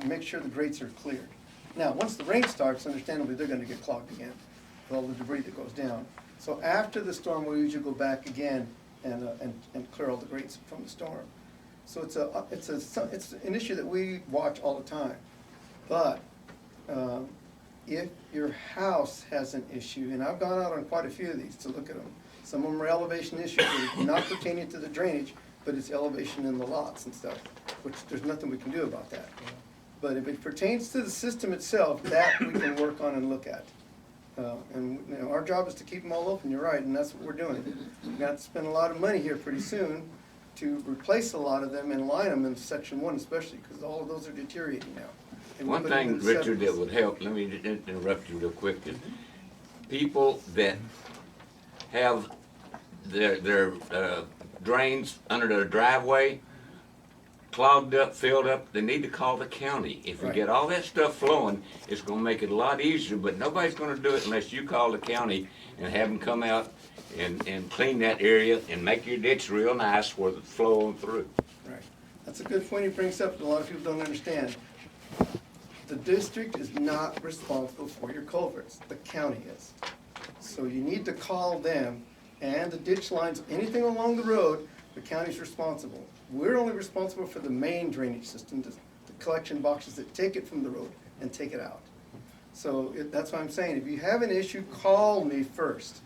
make sure the grates are cleared. Now, once the rain starts, understandably, they're gonna get clogged again with all the debris that goes down. So after the storm, we usually go back again and clear all the grates from the storm. So it's an issue that we watch all the time. But if your house has an issue, and I've gone out on quite a few of these to look at them, some of them are elevation issues, not pertaining to the drainage, but it's elevation in the lots and stuff, which there's nothing we can do about that. But if it pertains to the system itself, that we can work on and look at. And you know, our job is to keep them all open, you're right, and that's what we're doing. We've got to spend a lot of money here pretty soon to replace a lot of them and line them in section 1 especially, because all of those are deteriorating now. And One thing, Richard, that would help, let me interrupt you real quick, is people that have their drains under their driveway clogged up, filled up, they need to call the county. If we get all that stuff flowing, it's gonna make it a lot easier, but nobody's gonna do it unless you call the county and have them come out and clean that area and make your ditch real nice where it's flowing through. Right. That's a good point he brings up that a lot of people don't understand. The district is not responsible for your culverts, the county is. So you need to call them, and the ditch lines, anything along the road, the county's responsible. We're only responsible for the main drainage system, the collection boxes that take it from the road and take it out. So that's what I'm saying, if you have an issue, call me first.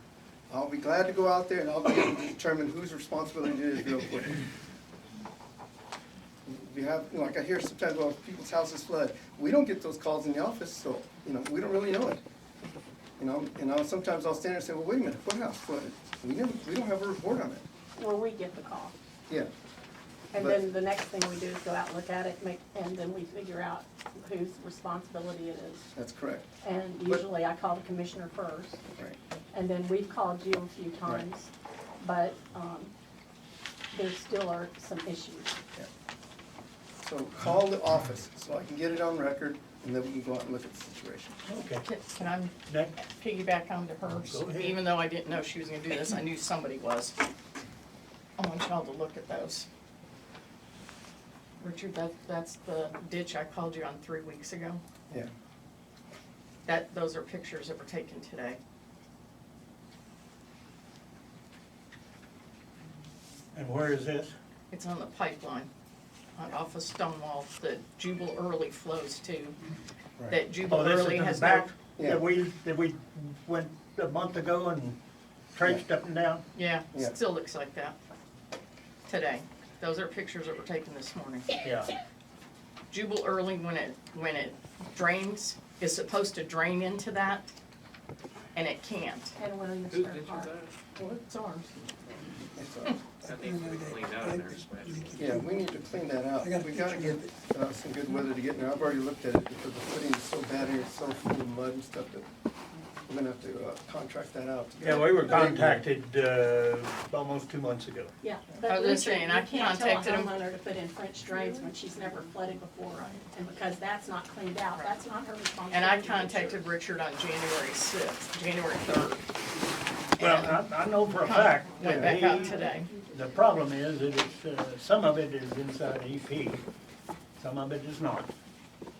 I'll be glad to go out there and I'll be able to determine whose responsibility it is real quick. We have, you know, like I hear sometimes, well, people's houses flood. We don't get those calls in the office, so, you know, we don't really know it. You know, sometimes I'll stand there and say, well, wait a minute, what house flooded? We don't have a report on it. Well, we get the call. Yeah. And But- then the next thing we do is go out and look at it, and then we figure out whose responsibility it is. That's correct. And But- usually I call the commissioner first. Right. And then we've called you a few times, but there still are some issues. Yeah. So call the office so I can get it on record and then we can go out and look at the situation. Okay. Can I piggyback onto hers? Go ahead. Even though I didn't know she was gonna do this, I knew somebody was. I want y'all to look at those. Richard, that's the ditch I called you on 3 weeks ago. Yeah. Those are pictures that were taken today. And where is this? It's on the pipeline, off of Stonewall, that Jubal Early flows to. That Jubal Oh, this is Early in the has back no. that we went a month ago and traipsed up and down? Yeah, Yeah. still looks like that today. Those are pictures that were taken this morning. Yeah. Jubal Early, when it drains is supposed to drain into that, and it can't. Ted Williams Whose Fair ditch is Park. that? Well, it's ours. That needs to be cleaned out in there, especially. Yeah, we need to clean that out. We gotta get, some good weather to get in there. I've already looked at it because the footing is so bad here, it's so full of mud and stuff that we're gonna have to, contract that out. Yeah, we were contacted, almost 2 months ago. Yeah, I but was just Richard, saying, you I can't tell a contacted him. homeowner to put in French drains when she's never flooded before, and because that's not cleaned out, that's not her responsibility. And I contacted Richard on January 6th, January 3rd. Well, I know for a fact Went that back out today. the problem is that it's, some of it is inside EP, some of it is not.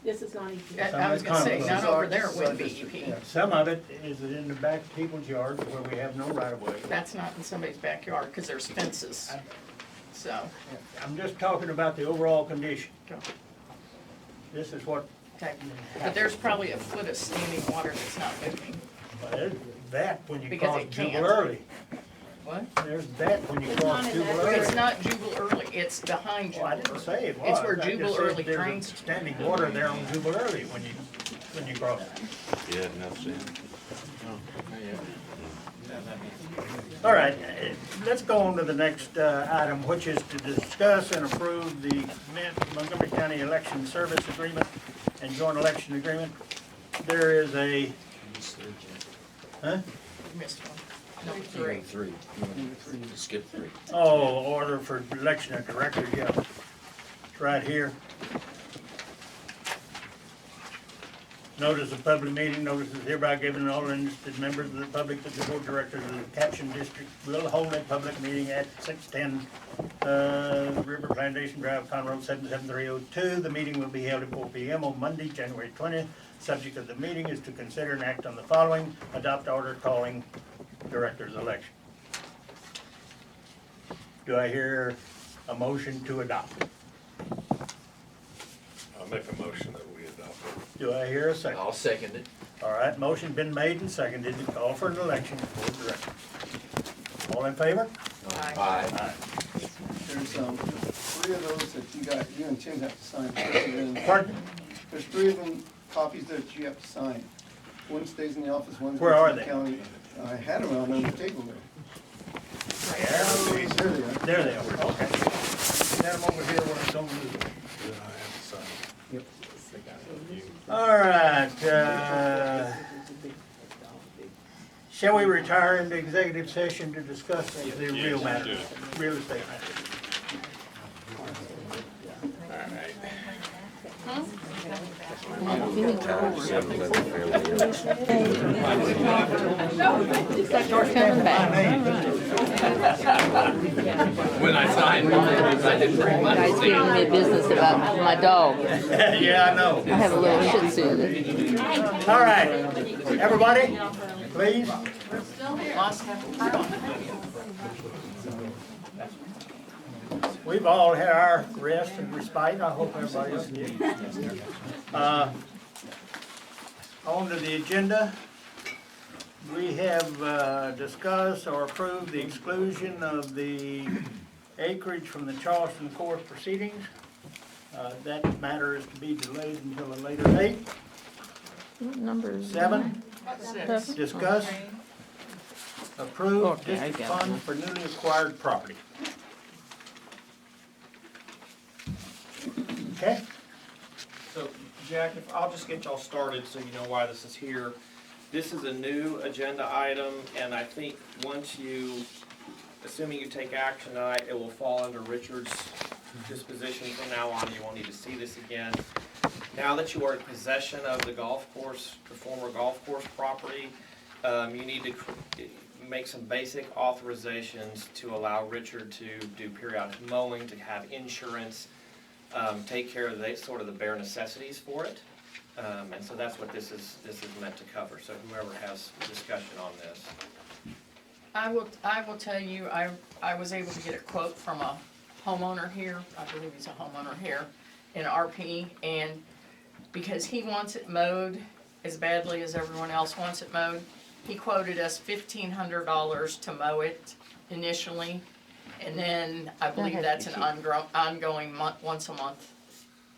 This is not even. I was gonna say, not over there, it wouldn't be Yeah. EP. Some of it is in the back of people's yards where we have no right of way. That's not in somebody's backyard, because there's fences. So, I'm just talking about the overall condition. Okay. This is what, okay. But there's probably a foot of standing water that's not moving. well, there's that when you Because cross it Jubal can't. Early. What? There's that when you It's cross not in that Jubal area. Early. It's not Jubal Early, it's behind Well, I Jubal didn't Early. say it was. It's where I just Jubal said Early there's drains. standing water there on Jubal Early when you cross it. Yeah, enough said. All right, let's go on to the next item, which is to discuss and approve the Montgomery County Election Service Agreement and Joint Election Agreement. There is a, huh? Missed one. Number 3. Three. Skip three. Oh, order for election of directors, yeah. It's right here. Notice of public meeting, notice is hereby given to all interested members of the public that the board of directors of the Caption District will hold a public meeting at 610 River Plantation Drive, Conroe 77302. The meeting will be held at 4 p.m. on Monday, January 20th. Subject of the meeting is to consider and act on the following: adopt order calling directors election. Do I hear a motion to adopt? I'll make a motion that we adopt it. Do I hear a second? I'll second it. All right, motion been made and seconded to call for an election of board directors. All in favor? Aye. There's, 3 of those that you and Tim have to sign. And then Pardon? there's 3 of them, copies that you have to sign. One stays in the office, one Where goes are to the they? county. I had them out on the table there. Yeah, There they are. there they are, okay. Have them over here when it's on the. All right, shall we retire into executive session to discuss the real matters, real estate matters? When I signed mine, I didn't bring mine. Guys giving me business about my dog. Yeah, I know. I have a little Shih Tzu. All right, everybody, please. Lost half a pound. We've all had our rest and respite, I hope everybody else did. On to the agenda, we have discussed or approved the exclusion of the acreage from the Charleston court proceedings. That matter is to be delayed until a later date. What number is 7, that? discuss, approve Okay, I district got fund for newly acquired property. Okay? So, Jack, if I'll just get y'all started so you know why this is here. This is a new agenda item, and I think once you, assuming you take action tonight, it will fall under Richard's disposition from now on. You won't need to see this again. Now that you are in possession of the golf course, the former golf course property, you need to make some basic authorizations to allow Richard to do periodic mowing, to have insurance, take care of the sort of the bare necessities for it. And so that's what this is meant to cover. So whoever has discussion on this. I will tell you, I was able to get a quote from a homeowner here, I believe he's a homeowner here in RP, and because he wants it mowed as badly as everyone else wants it mowed, he quoted us $1,500 to mow it initially, and then I believe has that's to an be ongoing once a month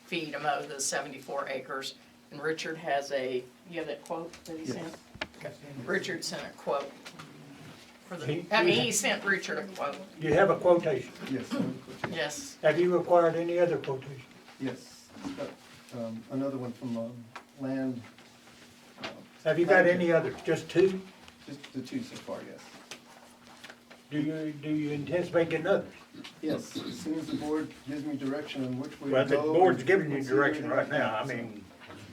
fee to mow the 74 acres. and Richard has you have that quote that he Yes. sent? Okay. Richard sent a quote for the, He- he sent Richard a quote, Do you have a quotation? Yes, yes. Have you required any other quotation? yes. Another one from land. Have you got any others? Just two? Just the two so far, yes. Do you anticipate getting others? Yes, as soon as the board gives me direction on which way to go. Well, the board's and giving you consider direction right everything. now. I mean,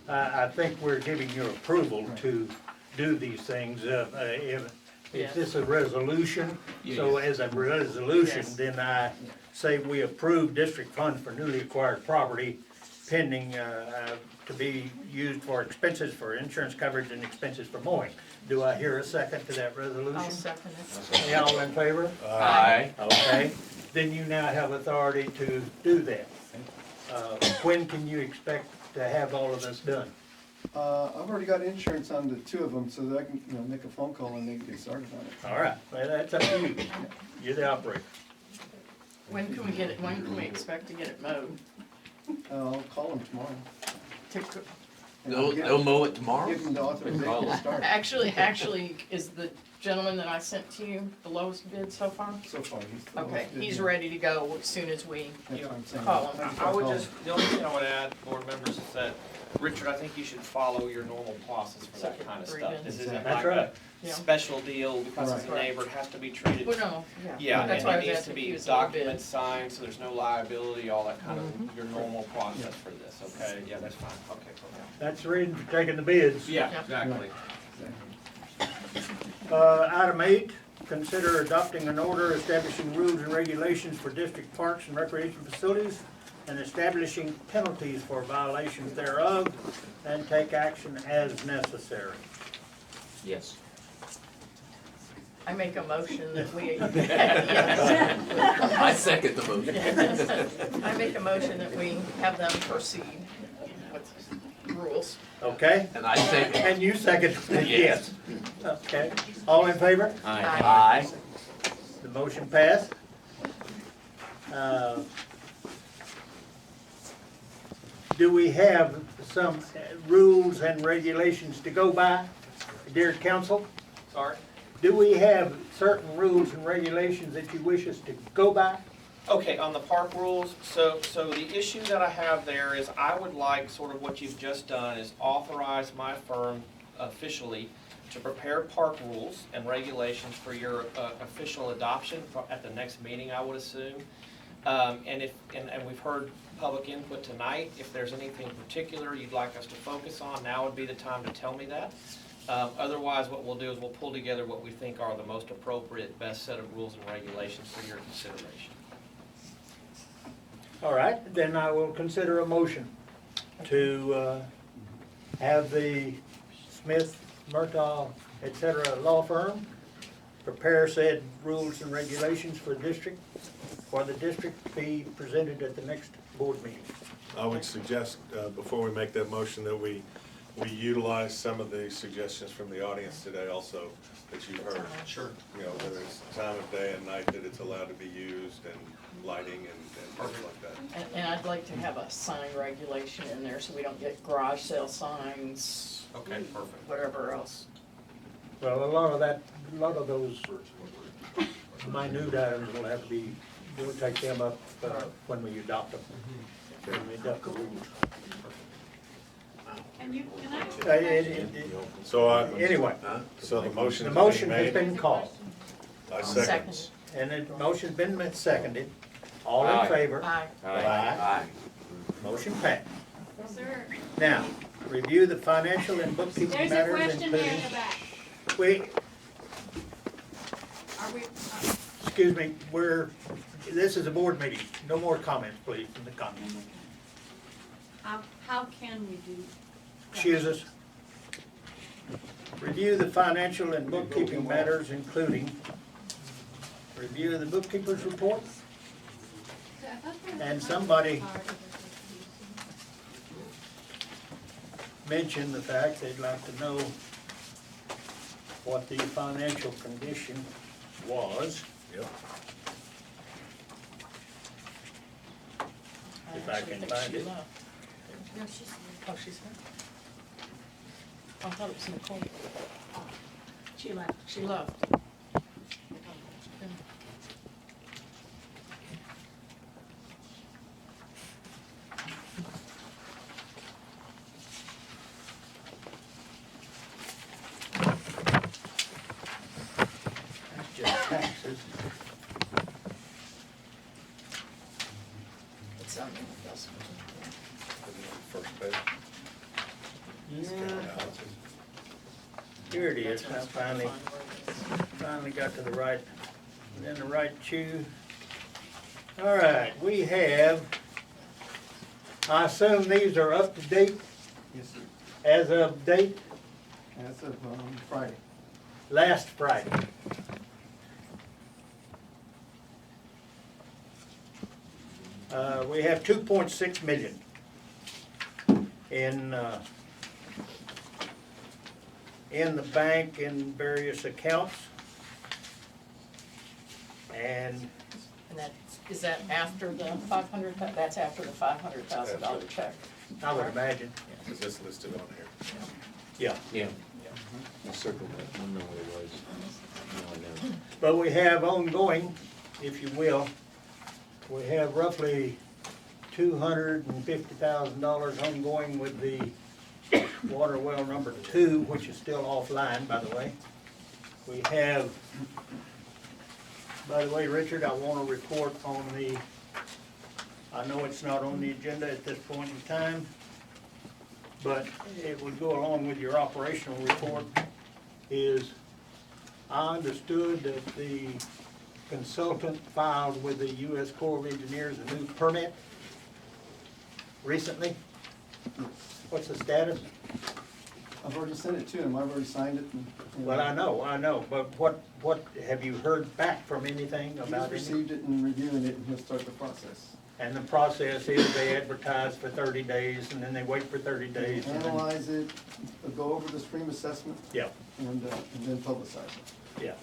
I think we're giving you approval to do these things. Is this a resolution? So as a resolution, Yes. then I say we approve district funds for newly acquired property pending, to be used for expenses for insurance coverage and expenses for mowing. Do I hear a second to that resolution? I'll second it. Y'all in favor? Aye. Okay, then you now have authority to do that. When can you expect to have all of this done? I've already got insurance on the two of them, so that I can, make a phone call and they can get started on it. All right, well, that's up to you. You're the operator. When can we expect to get it mowed? I'll call them tomorrow. And I'll get- They'll mow it tomorrow? Give them the authorization to start. Actually, is the gentleman that I sent to you the lowest bid so far? So far, he's the Okay, lowest bid, he's yeah. ready to go as soon as we That's what I'm saying. call him. That's I what would I'll just, the only thing I would add, board members, is that, Richard, I think you should follow your normal process for that kind of Three stuff. bids. This isn't That's like right. a Yeah. special deal because it's a Right. neighbor, it has to be treated. Well, no, yeah. Yeah, That's and why I it was needs to asking if he be was low bid. documents signed, so there's no liability, all that kind of, your normal process for this, okay? Yeah, that's fine, okay, cool. That's the reason for taking the bids. Yeah, exactly. Item 8, consider adopting an order establishing rules and regulations for district parks and recreation facilities and establishing penalties for violations thereof, and take action as necessary. Yes. I make a motion that we. I second the motion. I make a motion that we have them proceed with rules. Okay? And I second. And you second, Yes. yes. Okay, all in favor? Aye. The motion passed. Do we have some rules and regulations to go by, dear council? Sorry? Do we have certain rules and regulations that you wish us to go by? Okay, on the park rules, so the issue that I have there is I would like, sort of what you've just done, is authorize my firm officially to prepare park rules and regulations for your official adoption at the next meeting, I would assume. And we've heard public input tonight. If there's anything particular you'd like us to focus on, now would be the time to tell me that. Otherwise, what we'll do is we'll pull together what we think are the most appropriate, best set of rules and regulations for your consideration. All right, then I will consider a motion to have the Smith, Murtaugh, et cetera, law firm prepare said rules and regulations for the district be presented at the next board meeting. I would suggest, before we make that motion, that we utilize some of the suggestions from the audience today also that you've heard. Sure. You know, whether it's time of day and night that it's allowed to be used and lighting and things like that. And I'd like to have a sign regulation in there so we don't get garage sale signs. Okay, perfect. Whatever else. Well, a lot of those minute items will have to be, we'll take them up when we adopt them. When we adopt the rules. Anyway, So the motion the has motion been has made. been called, I second. and the motion's been seconded. All Aye. in favor? Aye. Aye. Motion passed. Sir, Now, review the financial and bookkeeping there's a matters question there including. in the back. Wait, Are we, excuse me, this is a board meeting. No more comments, please, from the comments. how can we do? Excuse us. Review the financial and bookkeeping matters including review of the bookkeeper's report. And somebody mentioned the fact they'd like to know what the financial condition was. Yep. If I can find it. No, she's. Oh, she's here. I thought it was Nicole. She left. She left. That's just taxes. It's on the investment. First page. Yeah. Here it is, I finally got to the right, in the right chew. All right, we have, I assume these are up to date, Yes, sir. as of date, As of Friday. last Friday. We have 2.6 million in the bank in various accounts. And And that, is that after the 500, that's after the $500,000 check? I would imagine, Is this listed on here? yeah. Yeah. I circled that, I know what it was. No, I know. But we have ongoing, if you will, we have roughly $250,000 ongoing with the water well number 2, which is still offline, by the way. We have, by the way, Richard, I want to report on the, I know it's not on the agenda at this point in time, but it would go along with your operational report, is I understood that the consultant filed with the U.S. Corps of Engineers a new permit recently. What's the status? I've already sent it to him, I've already signed it. Well, I know, but what, have you heard back from anything He's about it? received it and reviewing it, and he'll start the process. And the process is they advertise for 30 days, and then they wait for 30 days. and then- Analyze it, go over the stream assessment, Yeah, and then publicize it. yeah.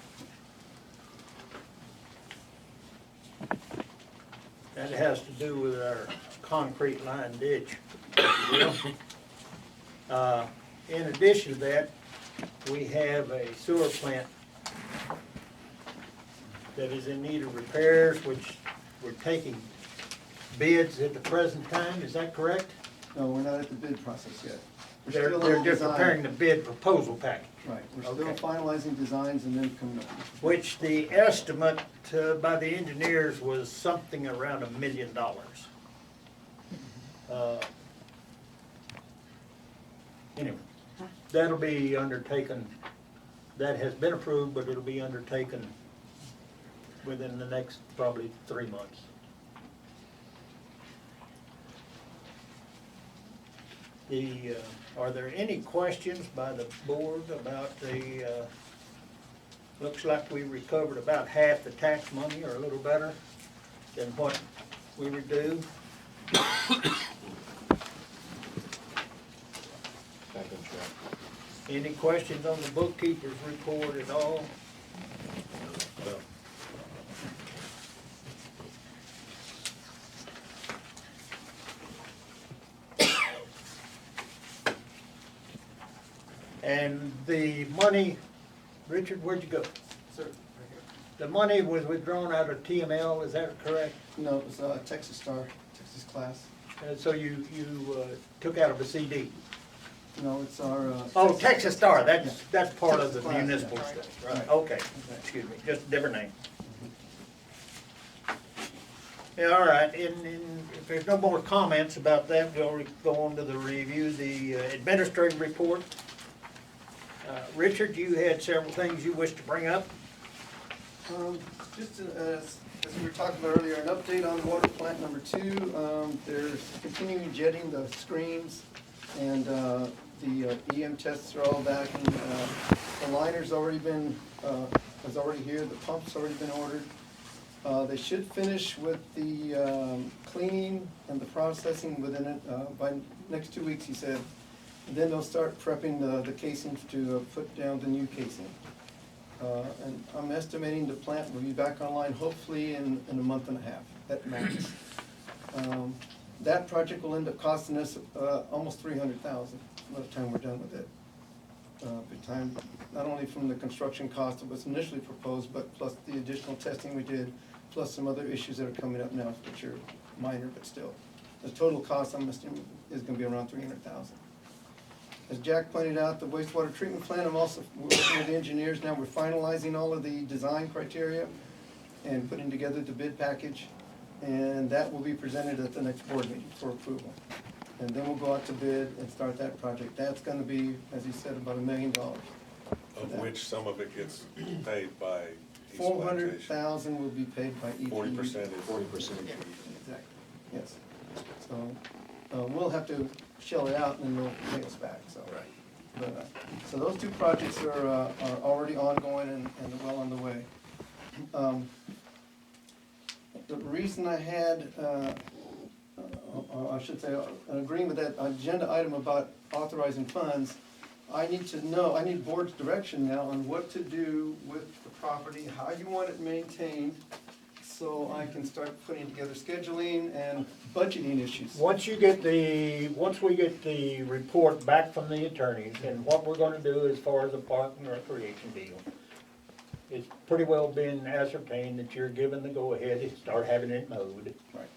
That has to do with our concrete line ditch. In addition to that, we have a sewer plant that is in need of repairs, which we're taking bids at the present time, is that correct? No, we're not at the bid process yet. We're They're still in the just design. preparing the bid proposal package. Right, we're still Okay. finalizing designs and then coming up. Which the estimate by the engineers was something around $1 million. Anyway, that'll be undertaken, that has been approved, but it'll be undertaken within the next probably 3 months. Are there any questions by the board about the, looks like we recovered about half the tax money, or a little better than what we were due. Back on track. Any questions on the bookkeeper's report at all? No. And the money, Richard, where'd you go? Sir, right The money was withdrawn out of TML, is that correct? here. No, it was Texas Star, Texas class. And so you took out of a CD? No, it's our. Oh, Texas Star, that's part of Texas the class, municipal yeah. stuff, Right. okay, excuse me, just a different name. Yeah, all right, and if there's no more comments about that, we'll go on to the review, the administrative report. Richard, you had several things you wish to bring up? Just as we were talking about earlier, an update on water plant number 2. They're continuing jetting the screens, and the EM tests are all back. And, the liner's already been, is already here, the pump's already been ordered. They should finish with the cleaning and the processing within it, by next 2 weeks, he said. And then they'll start prepping the casing to put down the new casing. And I'm estimating the plant will be back online hopefully in a month and a half at max. That project will end up costing us almost $300,000 by the time we're done with it. big time, not only from the construction cost that was initially proposed, but plus the additional testing we did, plus some other issues that are coming up now, which are minor, but still. The total cost, I'm assuming, is gonna be around $300,000. As Jack pointed out, the wastewater treatment plant, I'm also working with the engineers now. We're finalizing all of the design criteria and putting together the bid package. And that will be presented at the next board meeting for approval. And then we'll go out to bid and start that project. That's gonna be, as he said, about $1 million. Of which some of it gets paid by East Plantation. $400,000 will be paid by EPA. 40% is. 40%. Exactly, yes. So, we'll have to shell it out and then they'll pay us back, so. Right. But, so those two projects are already ongoing and well on the way. The reason I had, I should say, an agreement with that agenda item about authorizing funds, I need board's direction now on what to do with the property, how you want it maintained, so I can start putting together scheduling and budgeting issues. Once we get the report back from the attorneys, and what we're gonna do as far as the park and recreation deal, it's pretty well been ascertained that you're given the go-ahead to start having it mowed. Right.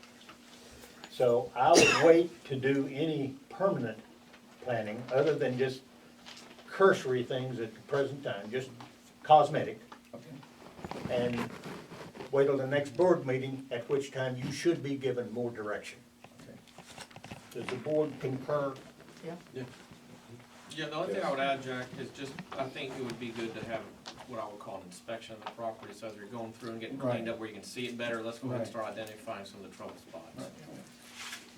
So I would wait to do any permanent planning, other than just cursory things at the present time, just cosmetic. Okay. And wait till the next board meeting, at which time you should be given more direction. Does the board concur? Yeah, the only thing I would add, Jack, is just, I think it would be good to have what I would call an inspection of the property, so as you're going through and getting cleaned up where you can see it better, let's go ahead and start identifying some of the trouble spots.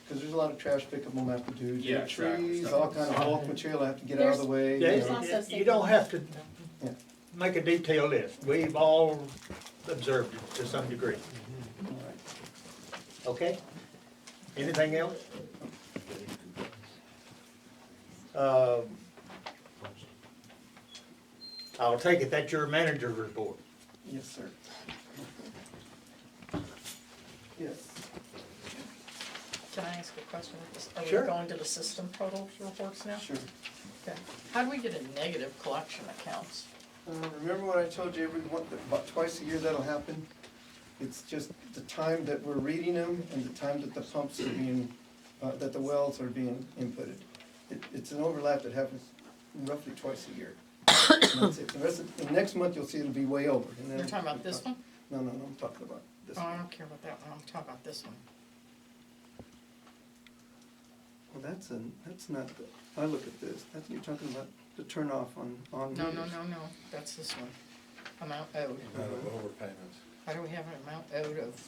Because there's a lot of trash pickup we'll have to do, Yeah, dead trash, trees, stuff. all kind of bulk material I have to get out of the way. You don't have to Yeah. make a detailed list. We've all observed it to some degree. All right. Okay? Anything else? I'll take it that's your manager's report. Yes, sir. Yes. Can I ask a question? Are Sure. we going to the system total reports now? Sure. Okay. How do we get a negative collection accounts? Remember what I told you, about twice a year that'll happen? It's just the time that we're reading them and the time that the pumps are being, that the wells are being inputted. It's an overlap that happens roughly twice a year. And that's it. The next month you'll see it'll be way over. And then- You're talking about this one? No, I'm talking about this Oh, one. I don't care about that one, I'm talking about this one. Well, that's not, I look at this, you're talking about the turn off on No, meters. no, that's this one. Amount owed. Out of overpayments. How do we have an amount owed of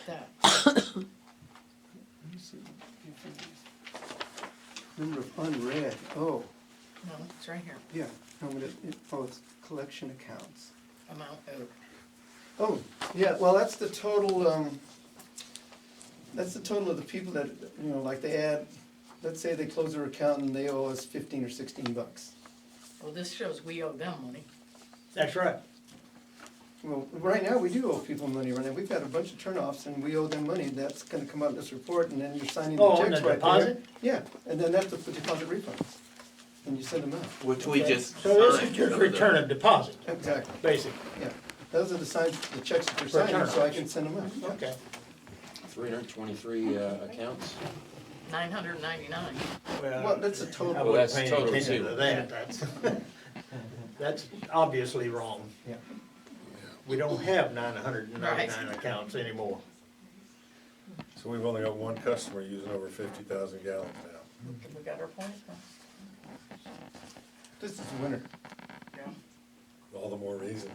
that? Let me see. Number of unread, oh, No, it's right here, yeah, no, but it's collection accounts. amount owed. Oh, yeah, well, that's the total of the people that, like they add, let's say they close their account and they owe us $15 or $16. Well, this shows we owe them money. That's right. Well, right now, we do owe people money right now. We've had a bunch of turnoffs and we owe them money. That's gonna come out in this report and then you're signing the Oh, checks on right the there. deposit? Yeah, and then that's the deposit refunds. And you send them out. Which we just. So this signed is just the other day. return of deposit, Exactly, basically. yeah. Those are the signs, the checks that you're For signing, so I turnoffs. can send them out. Okay. 323 accounts. 999. Well, that's a I total. Well, wasn't that's paying total attention too. to that. That's obviously wrong. Yeah. We don't have 999 Right. accounts anymore. So we've only got one customer using over 50,000 gallons now. We got our point? This is winter. Yeah. All the more reason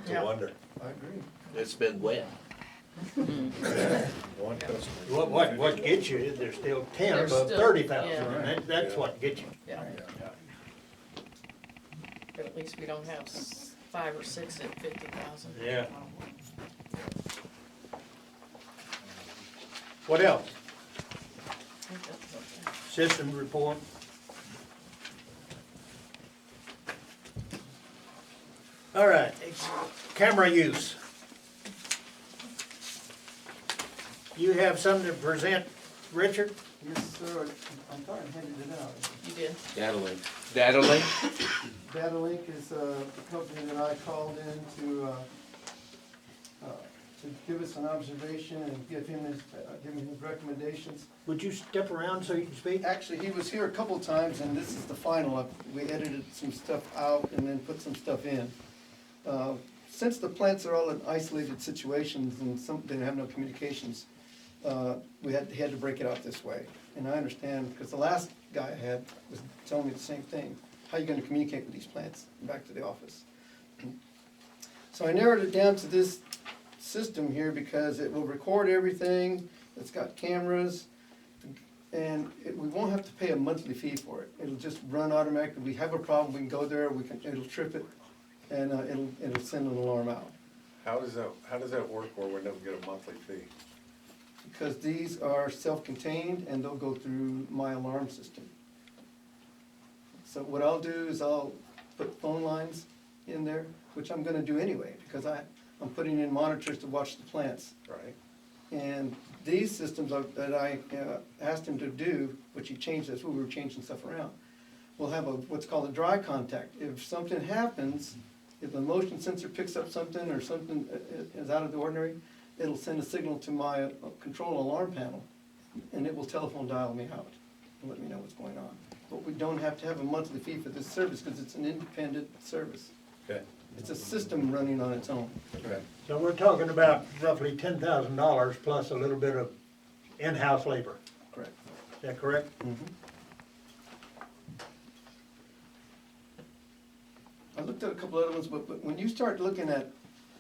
to Yeah. wonder. I agree. It's been wet. One customer. What gets you is there's still 10 There's above still- 30,000. yeah. That's Yeah. what gets you. Yeah. But at least we don't have 5 or 6 at 50,000. Yeah. What else? I think that's okay. System report. All right, camera use. You have something to present, Richard? Yes, sir, I thought I handed it out. You did? Data link. Data link? Data Link is a company that I called in to give us an observation and give him his recommendations. Would you step around so you can speak? Actually, he was here a couple of times, and this is the final. We edited some stuff out and then put some stuff in. Since the plants are all in isolated situations and they have no communications, he had to break it out this way. And I understand, because the last guy I had was telling me the same thing. How are you gonna communicate with these plants back to the office? So I narrowed it down to this system here because it will record everything. It's got cameras, and we won't have to pay a monthly fee for it. It'll just run automatically. We have a problem, we can go there, it'll trip it, and it'll send an alarm out. How does that work where we never get a monthly fee? Because these are self-contained and they'll go through my alarm system. So what I'll do is I'll put phone lines in there, which I'm gonna do anyway, because I'm putting in monitors to watch the plants. Right. And these systems that I asked him to do, which he changed, that's what we were changing stuff around, will have what's called a dry contact. If something happens, if the motion sensor picks up something or something is out of the ordinary, it'll send a signal to my control alarm panel, and it will telephone dial me out and let me know what's going on. But we don't have to have a monthly fee for this service because it's an independent service. Okay. It's a system running on its own. Okay. So we're talking about roughly $10,000 plus a little bit of in-house labor. Correct. Is that correct? Mhm. I looked at a couple other ones, but when you start looking at,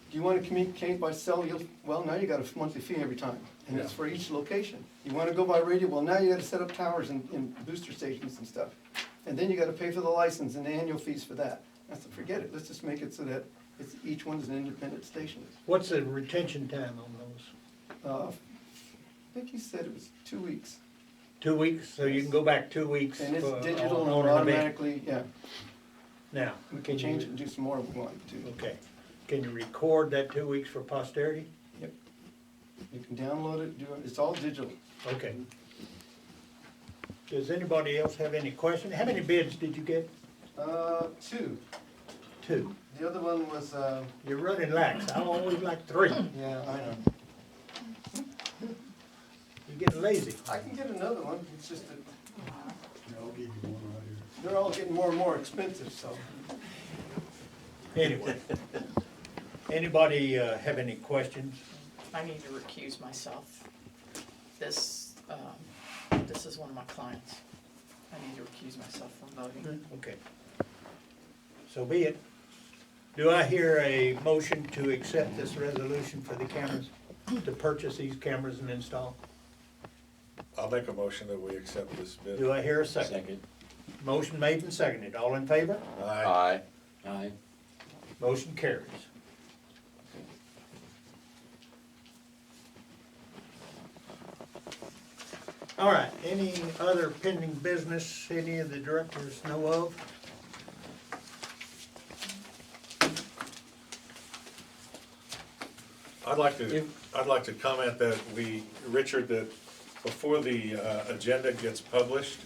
do you want to communicate by cell? Well, now you got a monthly fee every time, and it's for each location. You want to go by radio? Well, now you got to set up towers and booster stations and stuff. And then you got to pay for the license and the annual fees for that. I said, forget it, let's just make it so that each one is an independent station. What's the retention time on those? I think he said it was 2 weeks. 2 weeks, so you can go back 2 weeks. And it's for- digital on and an event. automatically, yeah. Now. We can change it and do some more if we want to. Okay. Can you record that 2 weeks for posterity? Yep. You can download it, do it, it's all digital. Okay. Does anybody else have any questions? How many bids did you get? 2. 2. The other one was, You're running lax. I always like 3. yeah, I know. You're getting lazy. I can get another one, it's just that I'll give you one right here. they're all getting more and more expensive, so. Anyway. Anybody have any questions? I need to recuse myself. This is one of my clients. I need to recuse myself from voting. Okay. So be it. Do I hear a motion to accept this resolution for the cameras, to purchase these cameras and install? I'll make a motion that we accept this bid. Do I hear a second? Second. Motion made and seconded. All in favor? Aye. Aye. Motion carries. All right, any other pending business any of the directors know of? I'd like to comment that Richard, that before the agenda gets published,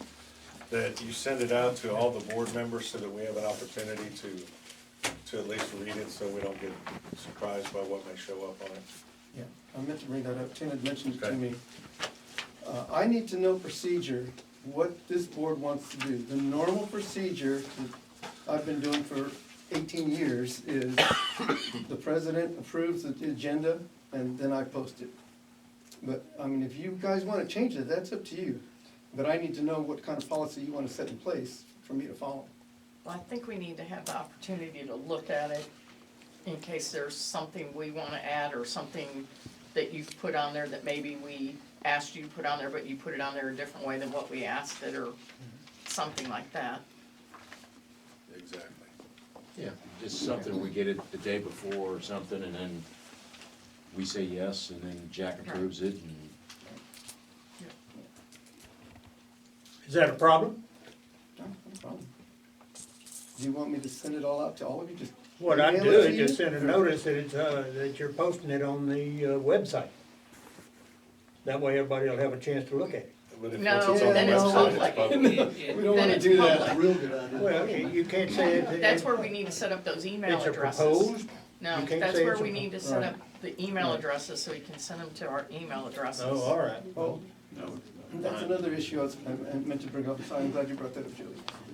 that you send it out to all the board members so that we have an opportunity to at least read it, so we don't get surprised by what may show up on it. Yeah, I meant to bring that up, Tina had mentioned it to Okay. me. I need to know procedure, what this board wants to do. The normal procedure that I've been doing for 18 years is the president approves the agenda and then I post it. But, I mean, if you guys wanna change it, that's up to you. But I need to know what kind of policy you wanna set in place for me to follow. Well, I think we need to have the opportunity to look at it in case there's something we wanna add or something that you've put on there that maybe we asked you to put on there, but you put it on there a different way than what we asked it, or something like that. Exactly. Yeah, just something, we get it the day before or something, and then we say yes, and then Jack approves it, and Is that a problem? No problem. Do you want me to send it all out to all of you? Just What I email do it to is you? just send a notice that it's, that you're posting it on the website. That way everybody will have a chance to look at it. But if No, once it's on the then it's website, public. it's public. We don't wanna it's do that. public. Real good idea. Well, you can't say it. That's where we need to set up those email It's a addresses. proposed. No, You can't that's say where it's a we pro- need to set Right. up the email addresses so we can send them to our email addresses. Oh, all right. Oh, that's another issue I meant to bring up, so I'm glad you brought that up, Julie.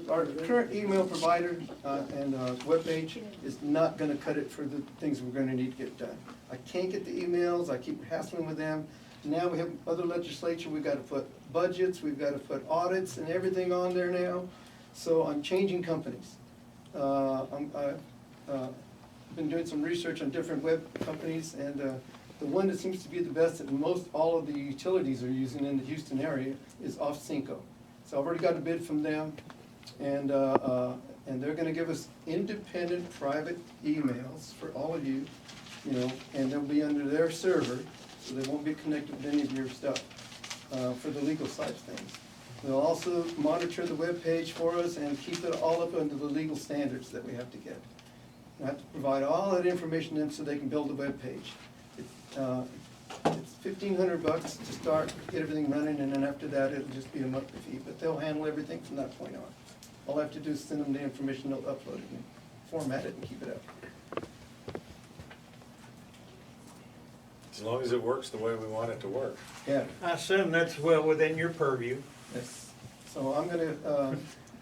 Our current email provider and webpage is not gonna cut it for the things we're gonna need to get done. I can't get the emails, I keep hassling with them. Now we have other legislature, we've gotta put budgets, we've gotta put audits and everything on there now. So I'm changing companies. I've been doing some research on different web companies, and the one that seems to be the best that most all of the utilities are using in the Houston area is Off Cinco. So I've already got a bid from them, and they're gonna give us independent private emails for all of you, you know, and they'll be under their server, so they won't be connected with any of your stuff, for the legal side of things. They'll also monitor the web page for us and keep it all up under the legal standards that we have to get. I have to provide all that information in so they can build a web page. It's $1,500 to start, get everything running, and then after that, it'll just be a monthly fee, but they'll handle everything from that point on. All I have to do is send them the information, they'll upload it and format it and keep it up. As long as it works the way we want it to work. Yeah. I assume that's well within your purview. Yes. So I'm gonna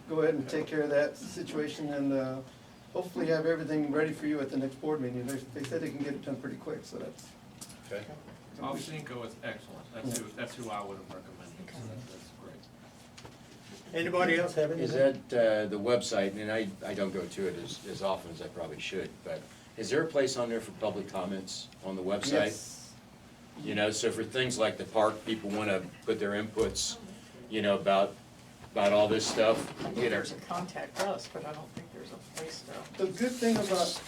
go ahead and take care of that situation and hopefully have everything ready for you at the next board meeting. They said they can get it done pretty quick, so that's. Okay. Off Cinco is excellent. That's who I would have recommended. So that's great. Anybody else have Is anything? that, the website, and I don't go to it as often as I probably should, but is there a place on there for public comments on the website? Yes. You know, so for things like the park, people wanna put their inputs, you know, about all this stuff, I think you know. there's a contact us, but I don't think there's a place to. The good thing about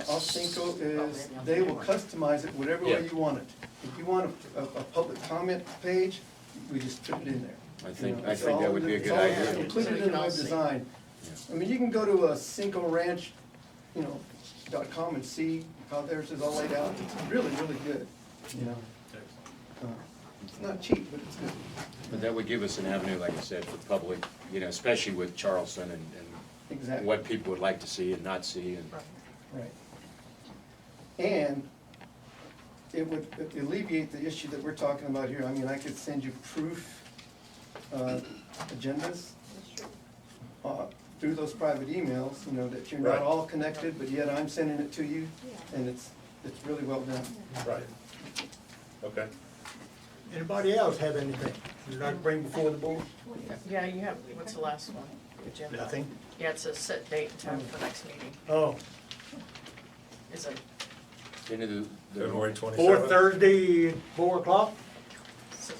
Off Cinco is they will customize it whatever way Yeah. you want it. If you want a public comment page, we just put it in there. I think, You know, I it's think all that would be a it's good all idea. included So we in can the all web see. design. I mean, you can go to Cinco Ranch, you know, .com and see how theirs is all laid out. It's really, really good, you know. It's not cheap, but it's good. But that would give us an avenue, like I said, for public, you know, especially with Charleston and Exactly. what people would like to see and not see and. Right. And it would alleviate the issue that we're talking about here. I mean, I could send you proof agendas through those private emails, you know, that you're not Right. all connected, but yet I'm sending it to you, and it's really well done. Right. Okay. Anybody else have anything you'd like to bring before the board? Yeah, you have, what's the last one? Agenda. Nothing? Yeah, it's a set date and time for next meeting. Oh, Is it, Into the February fourth 27th. Thursday, at 4 o'clock?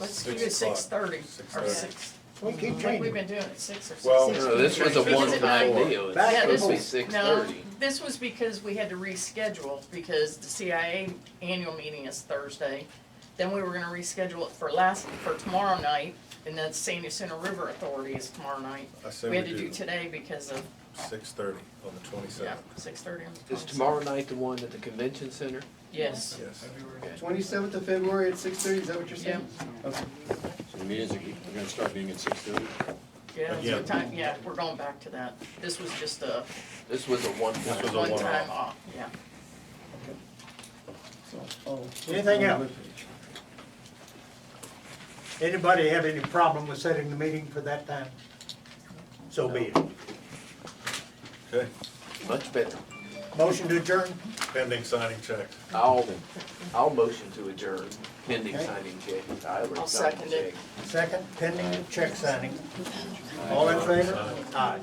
let's do 6 o'clock. 6:30 or 6:30. 6. Well, keep Like changing. we've been doing it 6 or 6. Well, No, this was a Is it one-time before? deal. It's Back Yeah, and supposed to be forth. 6:30. No, this was because we had to reschedule because the CIA annual meeting is Thursday. Then we were gonna reschedule it for tomorrow night, and then San Jacinto River Authority is tomorrow night. I say We had we to do do today because of, 6:30 on the 27th. 6:30 on the Is 27th. tomorrow night the one at the convention center? Yes. Yes. 27th of February at 6:30, is that what you're saying? Okay. So the meetings are gonna start being at 6:30? Yeah, that's Yeah. what time, yeah, we're going back to that. This was just a This was a one-time. This was a one-time one-off. off, yeah. So, Anything else? Anybody have any problem with setting the meeting for that time? So be it. Okay. Much better. Motion to adjourn? Pending signing checks. I'll motion to adjourn pending Okay. signing check. I'll second it. Second, pending check signing. All in favor? Aye.